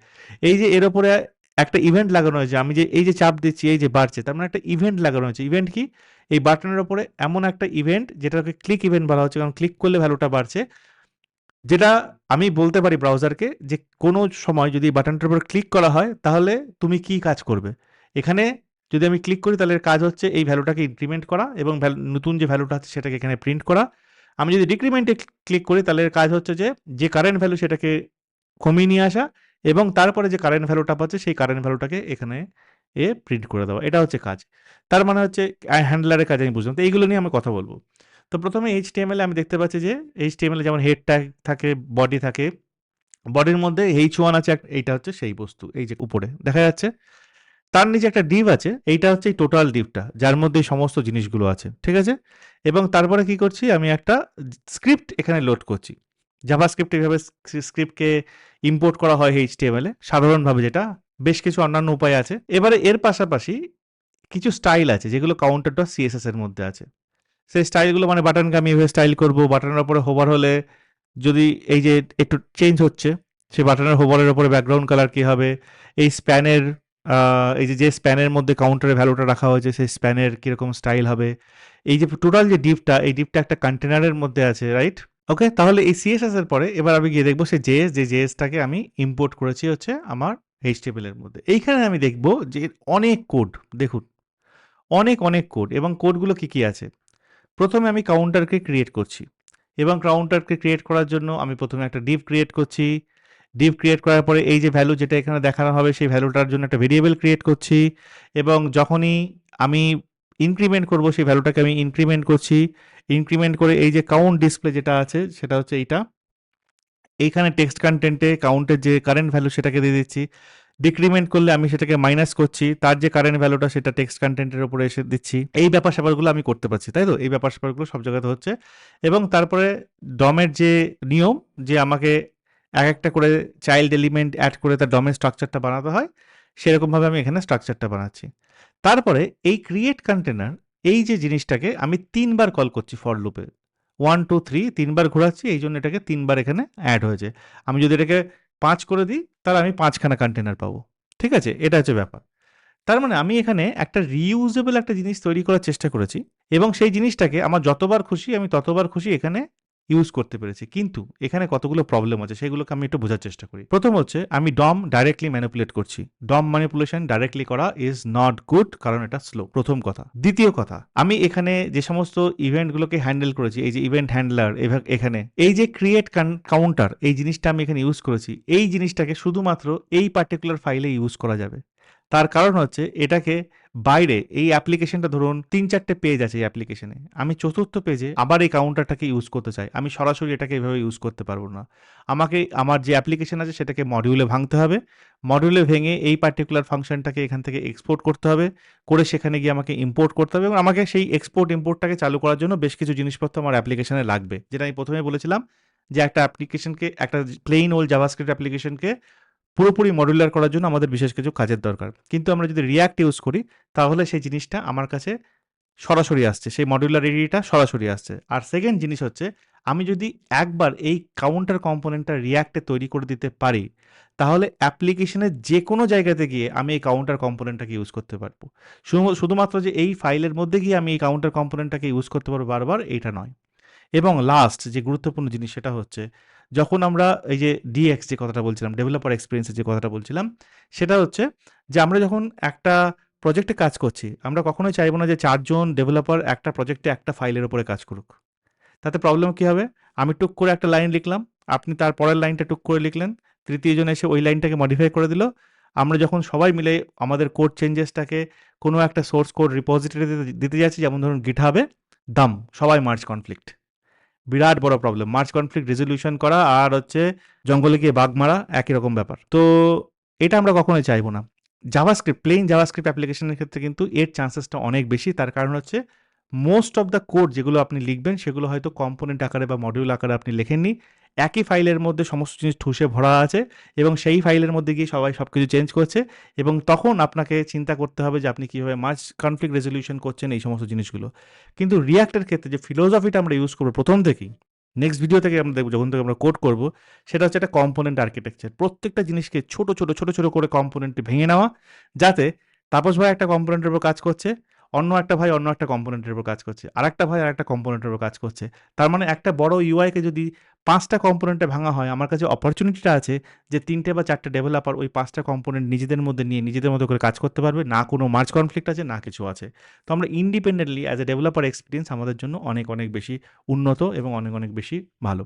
এই যে এর উপরে একটা ইভেন্ট লাগানো হয়েছে, আমি যে এই যে চাপ দিচ্ছি এই যে বাড়ছে, তার মানে একটা ইভেন্ট লাগানো হয়েছে। ইভেন্ট কি? এই বাটনের উপরে এমন একটা ইভেন্ট যেটাকে ক্লিক ইভেন্ট বলা হচ্ছে, কারণ ক্লিক করলে ভ্যালুটা বাড়ছে। যেটা আমি বলতে পারি ব্রাউজারকে যে কোনো সময় যদি বাটনটার উপর ক্লিক করা হয় তাহলে তুমি কি কাজ করবে। এখানে যদি আমি ক্লিক করি তাহলে এর কাজ হচ্ছে এই ভ্যালুটাকে ইনক্রিমেন্ট করা এবং নতুন যে ভ্যালুটা আছে সেটাকে এখানে প্রিন্ট করা। আমি যদি ডিক্রিমেন্টে ক্লিক করি তাহলে এর কাজ হচ্ছে যে কারেন্ট ভ্যালু সেটাকে কমিয়ে নিয়ে আসা এবং তারপরে যে কারেন্ট ভ্যালুটা পাচ্ছে সেই কারেন্ট ভ্যালুটাকে এখানে প্রিন্ট করে দেওয়া। এটা হচ্ছে কাজ। তার মানে হচ্ছে হ্যান্ডলারের কাজ আমি বুঝলাম। তো এইগুলো নিয়ে আমি কথা বলবো। তো প্রথমে HTML এ আমি দেখতে পাচ্ছি যে HTML এ যেমন হেড ট্যাগ থাকে, বডি থাকে। বডির মধ্যে H1 আছে, এইটা হচ্ছে সেই বস্তু। এই যে উপরে দেখা যাচ্ছে। তার নিচে একটা ডিভ আছে। এইটা হচ্ছে এই টোটাল ডিভটা যার মধ্যে এই সমস্ত জিনিসগুলো আছে। ঠিক আছে? এবং তারপরে কি করছি আমি একটা স্ক্রিপ্ট এখানে লোড করছি। জাভাস্ক্রিপ্ট এভাবে স্ক্রিপ্টকে ইম্পোর্ট করা হয় HTML এ সাধারণভাবে, যেটা বেশ কিছু অন্যান্য উপায় আছে। এবারে এর পাশাপাশি কিছু স্টাইল আছে যেগুলো counter.css এর মধ্যে আছে। সেই স্টাইলগুলো মানে বাটনকে আমি এভাবে স্টাইল করব। বাটনের উপরে হোভার হলে যদি এই যে একটু চেঞ্জ হচ্ছে, সেই বাটনের হোভারের উপরে ব্যাকগ্রাউন্ড কালার কি হবে, এই স্প্যানের এই যে স্প্যানের মধ্যে কাউন্টারের ভ্যালুটা রাখা হয়েছে সেই স্প্যানের কিরকম স্টাইল হবে, এই যে টোটাল যে ডিপটা, এই ডিপটা একটা কন্টেনারের মধ্যে আছে, রাইট? ওকে, তাহলে এই সিএসএস এর পরে এবার আমি গিয়ে দেখবো সেই জেএসটাকে আমি ইম্পোর্ট করেছি হচ্ছে আমার এইচটিএমএল এর মধ্যে। এইখানে আমি দেখবো যে অনেক কোড, দেখুন অনেক কোড, এবং কোডগুলো কি আছে। প্রথমে আমি কাউন্টারকে ক্রিয়েট করছি এবং কাউন্টারকে ক্রিয়েট করার জন্য আমি প্রথমে একটা ডিভ ক্রিয়েট করছি। ডিভ ক্রিয়েট করার পরে এই যে ভ্যালু যেটা এখানে দেখানো হবে সেই ভ্যালুটার জন্য একটা ভেরিয়েবল ক্রিয়েট করছি এবং যখনই আমি ইনক্রিমেন্ট করব সেই ভ্যালুটাকে আমি ইনক্রিমেন্ট করছি। ইনক্রিমেন্ট করে এই যে কাউন্ট ডিসপ্লে যেটা আছে সেটা হচ্ছে এইটা, এইখানে টেক্সট কন্টেন্টে কাউন্টের যে কারেন্ট ভ্যালু সেটাকে দিয়ে দিচ্ছি। ডিক্রিমেন্ট করলে আমি সেটাকে মাইনাস করছি, তার যে কারেন্ট ভ্যালুটা সেটা টেক্সট কন্টেন্টের উপরে এসে দিচ্ছি। এই ব্যাপার স্যাপারগুলো আমি করতে পারছি, তাই তো? এই ব্যাপার স্যাপারগুলো সব জায়গাতে হচ্ছে। এবং তারপরে ডমের যে নিয়ম, যে আমাকে এক একটা করে চাইল্ড এলিমেন্ট অ্যাড করে তার ডমের স্ট্রাকচারটা বানাতে হয়, সেরকমভাবে আমি এখানে স্ট্রাকচারটা বানাচ্ছি। তারপরে এই ক্রিয়েট কন্টেনার, এই যে জিনিসটাকে আমি ৩ বার কল করছি ফর লুপে। 1, 2, 3 ৩ বার ঘোরাচ্ছি, এই জন্য এটাকে ৩ বার এখানে অ্যাড হয়েছে। আমি যদি এটাকে ৫ করে দিই তাহলে আমি ৫ খানা কন্টেনার পাবো। ঠিক আছে? এটা হচ্ছে ব্যাপার। তার মানে আমি এখানে একটা রিইউজেবল একটা জিনিস তৈরি করার চেষ্টা করেছি এবং সেই জিনিসটাকে আমার যতবার খুশি আমি ততবার খুশি এখানে ইউজ করতে পেরেছি। কিন্তু এখানে কতগুলো প্রবলেম আছে সেগুলোকে আমি একটু বোঝার চেষ্টা করি। প্রথম হচ্ছে আমি DOM ডাইরেক্টলি ম্যানিপুলেট করছি। DOM ম্যানিপুলেশন ডাইরেক্টলি করা ইজ নট গুড, কারণ এটা স্লো। প্রথম কথা। দ্বিতীয় কথা, আমি এখানে যে সমস্ত ইভেন্টগুলোকে হ্যান্ডেল করেছি, এই যে ইভেন্ট হ্যান্ডলার, এখানে এই যে ক্রিয়েট কাউন্টার, এই জিনিসটা আমি এখানে ইউজ করেছি, এই জিনিসটাকে শুধুমাত্র এই পার্টিকুলার ফাইলে ইউজ করা যাবে। তার কারণ হচ্ছে এটাকে বাইরে এই অ্যাপ্লিকেশনটা, ধরুন ৩-৪টে পেজ আছে এই অ্যাপ্লিকেশনে, আমি চতুর্থ পেজে আবার এই কাউন্টারটাকে ইউজ করতে চাই, আমি সরাসরি এটাকে এভাবে ইউজ করতে পারবো না। আমাকে আমার যে অ্যাপ্লিকেশন আছে সেটাকে মডিউলে ভাঙতে হবে। মডিউলে ভেঙে এই পার্টিকুলার ফাংশনটাকে এখান থেকে এক্সপোর্ট করতে হবে, করে সেখানে গিয়ে আমাকে ইম্পোর্ট করতে হবে এবং আমাকে সেই এক্সপোর্ট ইম্পোর্টটাকে চালু করার জন্য বেশ কিছু জিনিসপত্র আমার অ্যাপ্লিকেশনে লাগবে। যেটা আমি প্রথমে বলেছিলাম যে একটা অ্যাপ্লিকেশনকে, একটা প্লেইন ওল্ড জাভাস্ক্রিপ্ট অ্যাপ্লিকেশনকে পুরোপুরি মডুলার করার জন্য আমাদের বিশেষ কিছু কাজের দরকার। কিন্তু আমরা যদি রিঅ্যাক্ট ইউজ করি তাহলে সেই জিনিসটা আমার কাছে সরাসরি আসছে, সেই মডুলারিটিটা সরাসরি আসছে। আর সেকেন্ড জিনিস হচ্ছে আমি যদি একবার এই কাউন্টার কম্পোনেন্টটা রিয়াক্টে তৈরি করে দিতে পারি, তাহলে অ্যাপ্লিকেশনের যে কোনো জায়গাতে গিয়ে আমি এই কাউন্টার কম্পোনেন্টটাকে ইউজ করতে পারবো। শুধুমাত্র যে এই ফাইলের মধ্যে গিয়ে আমি এই কাউন্টার কম্পোনেন্টটাকে ইউজ করতে পারবো বারবার, এইটা নয়। এবং লাস্ট যে গুরুত্বপূর্ণ জিনিস সেটা হচ্ছে, যখন আমরা এই যে ডিএক্স যে কথাটা বলছিলাম, ডেভেলপার এক্সপিরিয়েন্সের যে কথাটা বলছিলাম, সেটা হচ্ছে যে আমরা যখন একটা প্রজেক্টে কাজ করছি, আমরা কখনোই চাইবো না যে 4 জন ডেভেলপার একটা প্রজেক্টে একটা ফাইলের উপরে কাজ করুক। তাতে প্রবলেম কী হবে? আমি টুক করে একটা লাইন লিখলাম, আপনি তার পরের লাইনটা টুক করে লিখলেন, তৃতীয় জন এসে ওই লাইনটাকে মডিফাই করে দিল। আমরা যখন সবাই মিলে আমাদের কোড চেঞ্জেসটাকে কোনো একটা সোর্স কোড রিপোজিটরিতে দিতে যাচ্ছি, যেমন ধরুন গিটহাবে, দাম সবাই মার্জ কনফ্লিক্ট। বিরাট বড় প্রবলেম। মার্জ কনফ্লিক্ট রেজলিউশন করা আর হচ্ছে জঙ্গলে গিয়ে বাঘ মারা একই রকম ব্যাপার। তো এটা আমরা কখনোই চাইবো না। জাভাস্ক্রিপ্ট, প্লেন জাভাস্ক্রিপ্ট অ্যাপ্লিকেশনের ক্ষেত্রে কিন্তু এর চান্সেসটা অনেক বেশি। তার কারণ হচ্ছে মোস্ট অফ দ্য কোড যেগুলো আপনি লিখবেন সেগুলো হয়তো কম্পোনেন্ট আকারে বা মডিউল আকারে আপনি লেখেননি। একই ফাইলের মধ্যে সমস্ত জিনিস ঠুসে ভরা আছে এবং সেই ফাইলের মধ্যে গিয়ে সবাই সব কিছু চেঞ্জ করছে, এবং তখন আপনাকে চিন্তা করতে হবে যে আপনি কীভাবে মার্জ কনফ্লিক্ট রেজলিউশন করছেন, এই সমস্ত জিনিসগুলো। কিন্তু রিয়াক্টের ক্ষেত্রে যে ফিলোসফিটা আমরা ইউজ করবো প্রথম থেকেই, নেক্সট ভিডিও থেকে আমরা দেখবো যখন থেকে আমরা কোড করব, সেটা হচ্ছে একটা কম্পোনেন্ট আর্কিটেকচার। প্রত্যেকটা জিনিসকে ছোট ছোট ছোট ছোট করে কম্পোনেন্টে ভেঙে নেওয়া, যাতে তাপস ভাই একটা কম্পোনেন্টের উপর কাজ করছে, অন্য একটা ভাই অন্য একটা কম্পোনেন্টের উপর কাজ করছে, আর একটা ভাই আর একটা কম্পোনেন্টের উপর কাজ করছে। তার মানে একটা বড় ইউআইকে যদি 5টা কম্পোনেন্টে ভাঙা হয়, আমার কাছে অপরচুনিটিটা আছে যে 3টে বা 4টে ডেভেলপার ওই 5টা কম্পোনেন্ট নিজেদের মধ্যে নিয়ে নিজেদের মতো করে কাজ করতে পারবে, না কোনো মার্জ কনফ্লিক্ট আছে না কিছু আছে। তো আমরা independently as a developer experience আমাদের জন্য অনেক অনেক বেশি উন্নত এবং অনেক অনেক বেশি ভালো।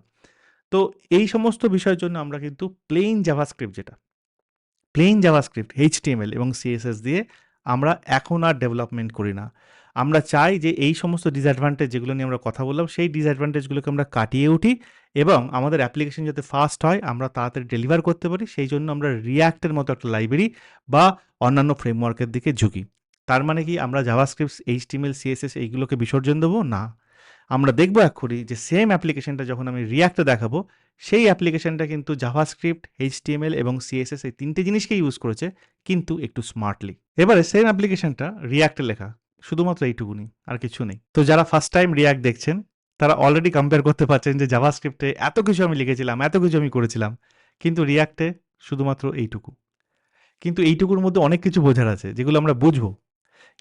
তো এই সমস্ত বিষয়ের জন্য আমরা কিন্তু প্লেন জাভাস্ক্রিপ্ট এইচটিএমএল এবং সিএসএস দিয়ে আমরা এখন আর ডেভেলপমেন্ট করি না। আমরা চাই যে এই সমস্ত ডিসঅ্যাডভান্টেজ যেগুলো নিয়ে আমরা কথা বললাম, সেই ডিসঅ্যাডভান্টেজগুলোকে আমরা কাটিয়ে উঠি এবং আমাদের অ্যাপ্লিকেশন যাতে ফাস্ট হয়, আমরা তাড়াতাড়ি ডেলিভার করতে পারি, সেই জন্য আমরা রিয়াক্টের মতো একটা লাইব্রেরি বা অন্যান্য ফ্রেমওয়ার্কের দিকে ঝুঁকি। তার মানে কি আমরা জাভাস্ক্রিপ্ট, এইচটিএমএল, সিএসএস এইগুলোকে বিসর্জন দেবো? না। আমরা দেখবো এক্ষুনি যে সেম অ্যাপ্লিকেশনটা যখন আমি রিয়াক্টে দেখাবো, সেই অ্যাপ্লিকেশনটা কিন্তু জাভাস্ক্রিপ্ট, এইচটিএমএল এবং সিএসএস এই 3টে জিনিসকে ইউজ করেছে, কিন্তু একটু স্মার্টলি। এবারে সেম অ্যাপ্লিকেশনটা রিয়াক্টে লেখা, শুধুমাত্র এইটুকুনি, আর কিছু নেই। তো যারা ফার্স্ট টাইম রিয়াক্ট দেখছেন, তারা অলরেডি কম্পেয়ার করতে পারছেন যে জাভাস্ক্রিপ্টে এত কিছু আমি লিখেছিলাম, এত কিছু আমি করেছিলাম, কিন্তু রিয়াক্টে শুধুমাত্র এইটুকু। কিন্তু এইটুকুর মধ্যে অনেক কিছু বোঝার আছে, যেগুলো আমরা বুঝবো।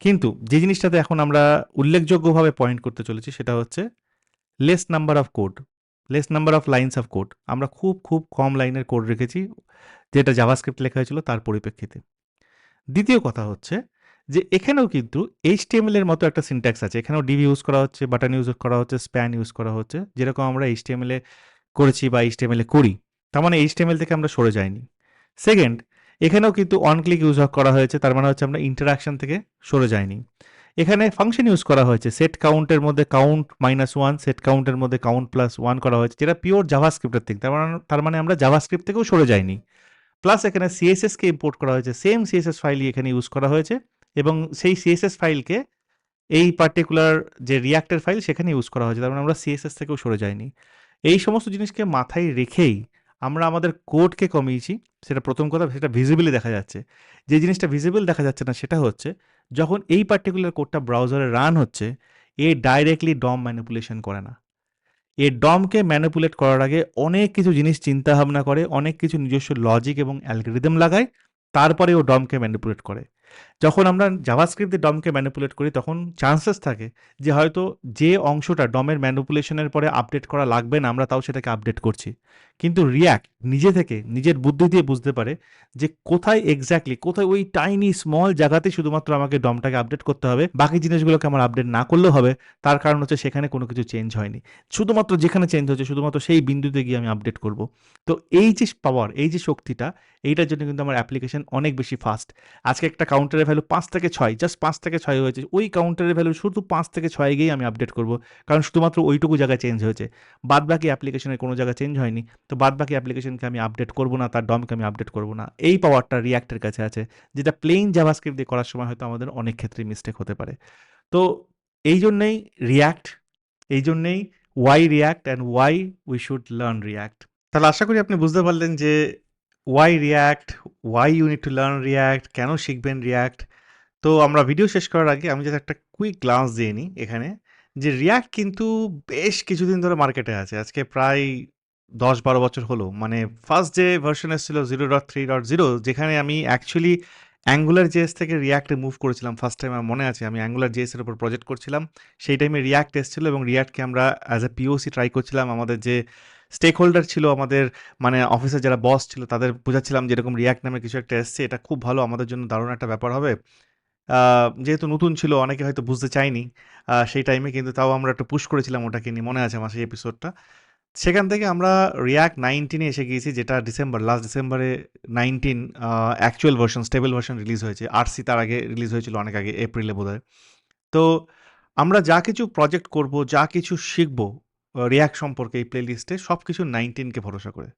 কিন্তু যে জিনিসটাতে এখন আমরা উল্লেখযোগ্যভাবে পয়েন্ট করতে চলেছি, সেটা হচ্ছে less number of code, less number of lines of code. আমরা খুব খুব কম লাইনের কোড রেখেছি, যেটা জাভাস্ক্রিপ্ট লেখা হয়েছিল তার পরিপ্রেক্ষিতে। দ্বিতীয় কথা হচ্ছে যে এখানেও কিন্তু এইচটিএমএল এর মতো একটা সিনট্যাক্স আছে। এখানেও ডিভ ইউজ করা হচ্ছে, বাটন ইউজ করা হচ্ছে, স্প্যান ইউজ করা হচ্ছে, যেরকম আমরা এইচটিএমএল এ করেছি বা এইচটিএমএল এ করি। তার মানে এইচটিএমএল থেকে আমরা সরে যাইনি। সেকেন্ড, এখানেও কিন্তু অন ক্লিক ইউজ করা হয়েছে, তার মানে হচ্ছে আমরা ইন্টারাকশন থেকে সরে যাইনি। এখানে ফাংশন ইউজ করা হয়েছে, সেট কাউন্টের মধ্যে কাউন্ট -1, সেট কাউন্টের মধ্যে কাউন্ট +1 করা হয়েছে, যেটা পিওর জাভাস্ক্রিপ্টের থিং। তার মানে আমরা জাভাস্ক্রিপ্ট থেকেও সরে যাইনি। প্লাস এখানে সিএসএসকে ইম্পোর্ট করা হয়েছে, সেম সিএসএস ফাইলই এখানে ইউজ করা হয়েছে, এবং সেই সিএসএস ফাইলকে এই পার্টিকুলার যে রিয়াক্টের ফাইল সেখানে ইউজ করা হয়েছে। তার মানে আমরা সিএসএস থেকেও সরে যাইনি। এই সমস্ত জিনিসকে মাথায় রেখেই আমরা আমাদের কোডকে কমিয়েছি। সেটা প্রথম কথা, সেটা ভিজিবলি দেখা যাচ্ছে। যে জিনিসটা ভিজিবল দেখা যাচ্ছে না সেটা হচ্ছে, যখন এই পার্টিকুলার কোডটা ব্রাউজারে রান হচ্ছে, এ ডাইরেক্টলি ডম ম্যানিপুলেশন করে না। এ ডমকে ম্যানিপুলেট করার আগে অনেক কিছু জিনিস চিন্তা ভাবনা করে, অনেক কিছু নিজস্ব লজিক এবং অ্যালগরিদম লাগায়, তারপরে ও ডমকে ম্যানিপুলেট করে। যখন আমরা জাভাস্ক্রিপ্ট দিয়ে ডমকে ম্যানিপুলেট করি, তখন চান্সেস থাকে যে হয়তো যে অংশটা ডমের ম্যানিপুলেশনের পরে আপডেট করা লাগবে না, আমরা তাও সেটাকে আপডেট করছি। কিন্তু রিয়াক্ট নিজে থেকে নিজের বুদ্ধি দিয়ে বুঝতে পারে যে কোথায় এক্স্যাক্টলি, কোথায় ওই টাইনি স্মল জায়গাতে শুধুমাত্র আমাকে ডমটাকে আপডেট করতে হবে, বাকি জিনিসগুলোকে আমার আপডেট না করলেও হবে। তার কারণ হচ্ছে সেখানে কোনো কিছু চেঞ্জ হয়নি, শুধুমাত্র যেখানে চেঞ্জ হচ্ছে শুধুমাত্র সেই বিন্দুতে গিয়ে আমি আপডেট করব। তো এই যে পাওয়ার, এই যে শক্তিটা, এইটার জন্য কিন্তু আমার অ্যাপ্লিকেশন অনেক বেশি ফাস্ট। আজকে একটা কাউন্টারের ভ্যালু 5 থেকে 6, জাস্ট 5 থেকে 6 হয়েছে, ওই কাউন্টারের ভ্যালু শুধু 5 থেকে 6 গিয়েই আমি আপডেট করব, কারণ শুধুমাত্র ওইটুকু জায়গায় চেঞ্জ হয়েছে, বাদ বাকি অ্যাপ্লিকেশনের কোনো জায়গায় চেঞ্জ হয়নি। তো বাদ বাকি অ্যাপ্লিকেশনকে আমি আপডেট করব না, তার ডমকে আমি আপডেট করব না। এই পাওয়ারটা রিয়াক্টের কাছে আছে, যেটা প্লেন জাভাস্ক্রিপ্ট দিয়ে করার সময় হয়তো আমাদের অনেক ক্ষেত্রে মিস্টেক হতে পারে। তো এই জন্যেই রিয়াক্ট, এই জন্যেই why React and why we should learn React. তাহলে আশা করি আপনি বুঝতে পারলেন যে why React, why you need to learn React, কেন শিখবেন রিয়াক্ট। তো আমরা ভিডিও শেষ করার আগে আমি জাস্ট একটা কুইক গ্লান্স দিয়ে নিই এখানে, যে React কিন্তু বেশ কিছুদিন ধরে মার্কেটে আছে। আজকে প্রায় ১০-১২ বছর হলো। মানে ফার্স্ট যে ভার্সন এসেছিল 0.3.0 যেখানে আমি অ্যাকচুয়ালি AngularJS থেকে React এ মুভ করেছিলাম। ফার্স্ট টাইম আমার মনে আছে আমি AngularJS এর উপর প্রজেক্ট করছিলাম। সেই টাইমে React এসেছিল এবং React কে আমরা অ্যাজ এ POC ট্রাই করছিলাম। আমাদের যে স্টেক হোল্ডার ছিল আমাদের মানে অফিসের যারা বস ছিল তাদের বোঝাচ্ছিলাম যে এরকম React নামে কিছু একটা এসছে। এটা খুব ভালো আমাদের জন্য দারুণ একটা ব্যাপার হবে। আ যেহেতু নতুন ছিল অনেকে হয়তো বুঝতে চায়নি। সেই টাইমে কিন্তু তাও আমরা একটু পুশ করেছিলাম ওটাকে নিয়ে। মনে আছে আমার সেই এপিসোডটা। সেখান থেকে আমরা React 19 এ এসে গিয়েছি যেটা লাস্ট ডিসেম্বরে 19 actual version, stable version release হয়েছে। RC তার আগে রিলিজ হয়েছিল অনেক আগে এপ্রিলে বোধহয়। তো আমরা যা কিছু প্রজেক্ট করব, যা কিছু শিখব React সম্পর্কে এই প্লেলিস্টে সবকিছু 19 কে ভরসা করে।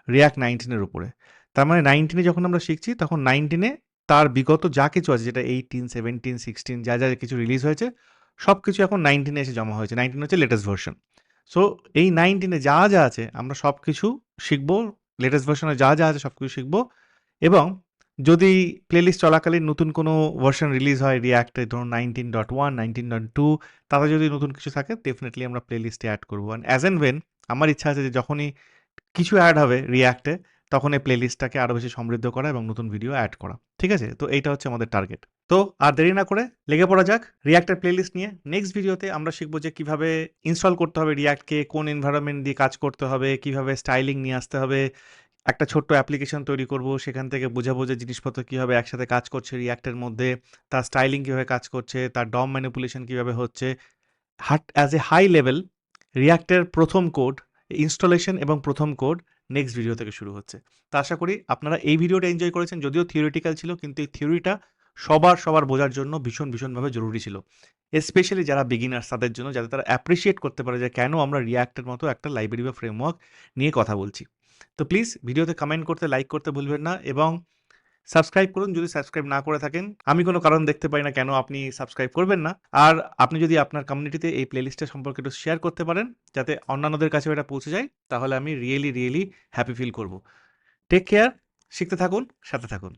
React 19 এর উপরে। তার মানে 19 এ যখন আমরা শিখছি তখন 19 এ তার বিগত যা কিছু আছে যেটা 18, 17, 16 যা কিছু রিলিজ হয়েছে সবকিছু এখন 19 এ এসে জমা হয়েছে। 19 হচ্ছে লেটেস্ট ভার্সন। সো এই 19 এ যা আছে আমরা সবকিছু শিখব। লেটেস্ট ভার্সনে যা আছে সবকিছু শিখব এবং যদি প্লেলিস্ট চলাকালীন নতুন কোনো ভার্সন রিলিজ হয় React এ ধরুন 19.1, 19.2 তাতে যদি নতুন কিছু থাকে ডেফিনিটলি আমরা প্লেলিস্টে এড করব। অ্যান্ড অ্যাজ অ্যান্ড ওয়েন আমার ইচ্ছা আছে যে যখনই কিছু এড হবে React এ তখন এই প্লেলিস্টটাকে আরো বেশি সমৃদ্ধ করা এবং নতুন ভিডিও এড করা। ঠিক আছে? তো এইটা হচ্ছে আমাদের টার্গেট। তো আর দেরি না করে লেগে পড়া যাক React এর প্লেলিস্ট নিয়ে। নেক্সট ভিডিওতে আমরা শিখব যে কিভাবে ইনস্টল করতে হবে React কে, কোন এনভায়রনমেন্ট দিয়ে কাজ করতে হবে, কিভাবে স্টাইলিং নিয়ে আসতে হবে। একটা ছোট্ট অ্যাপ্লিকেশন তৈরি করব। সেখান থেকে বোঝাবো যে জিনিসপত্র কিভাবে একসাথে কাজ করছে React এর মধ্যে, তার স্টাইলিং কিভাবে কাজ করছে, তার DOM ম্যানিপুলেশন কিভাবে হচ্ছে। As a high level React এর ১ম কোড, ইনস্টলেশন এবং ১ম কোড নেক্সট ভিডিও থেকে শুরু হচ্ছে। তো আশা করি আপনারা এই ভিডিওটা এনজয় করেছেন। যদিও থিওরিটিক্যাল ছিল কিন্তু এই থিওরিটা সবার বোঝার জন্য ভীষণভাবে জরুরি ছিল। স্পেশালি যারা বিগিনার্স তাদের জন্য যাতে তারা অ্যাপ্রিশিয়েট করতে পারে যে কেন আমরা React এর মতো একটা লাইব্রেরি বা ফ্রেমওয়ার্ক নিয়ে কথা বলছি। তো প্লিজ ভিডিওতে কমেন্ট করতে, লাইক করতে ভুলবেন না এবং সাবস্ক্রাইব করুন যদি সাবস্ক্রাইব না করে থাকেন। আমি কোনো কারণ দেখতে পাই না কেন আপনি সাবস্ক্রাইব করবেন না। আর আপনি যদি আপনার কমিউনিটিতে এই প্লেলিস্টের সম্পর্কে একটু শেয়ার করতে পারেন, যাতে অন্যান্যদের কাছেও এটা পৌঁছে যায়, তাহলে আমি রিয়েলি হ্যাপি ফিল করব। টেক কেয়ার, শিখতে থাকুন, সাথে থাকুন।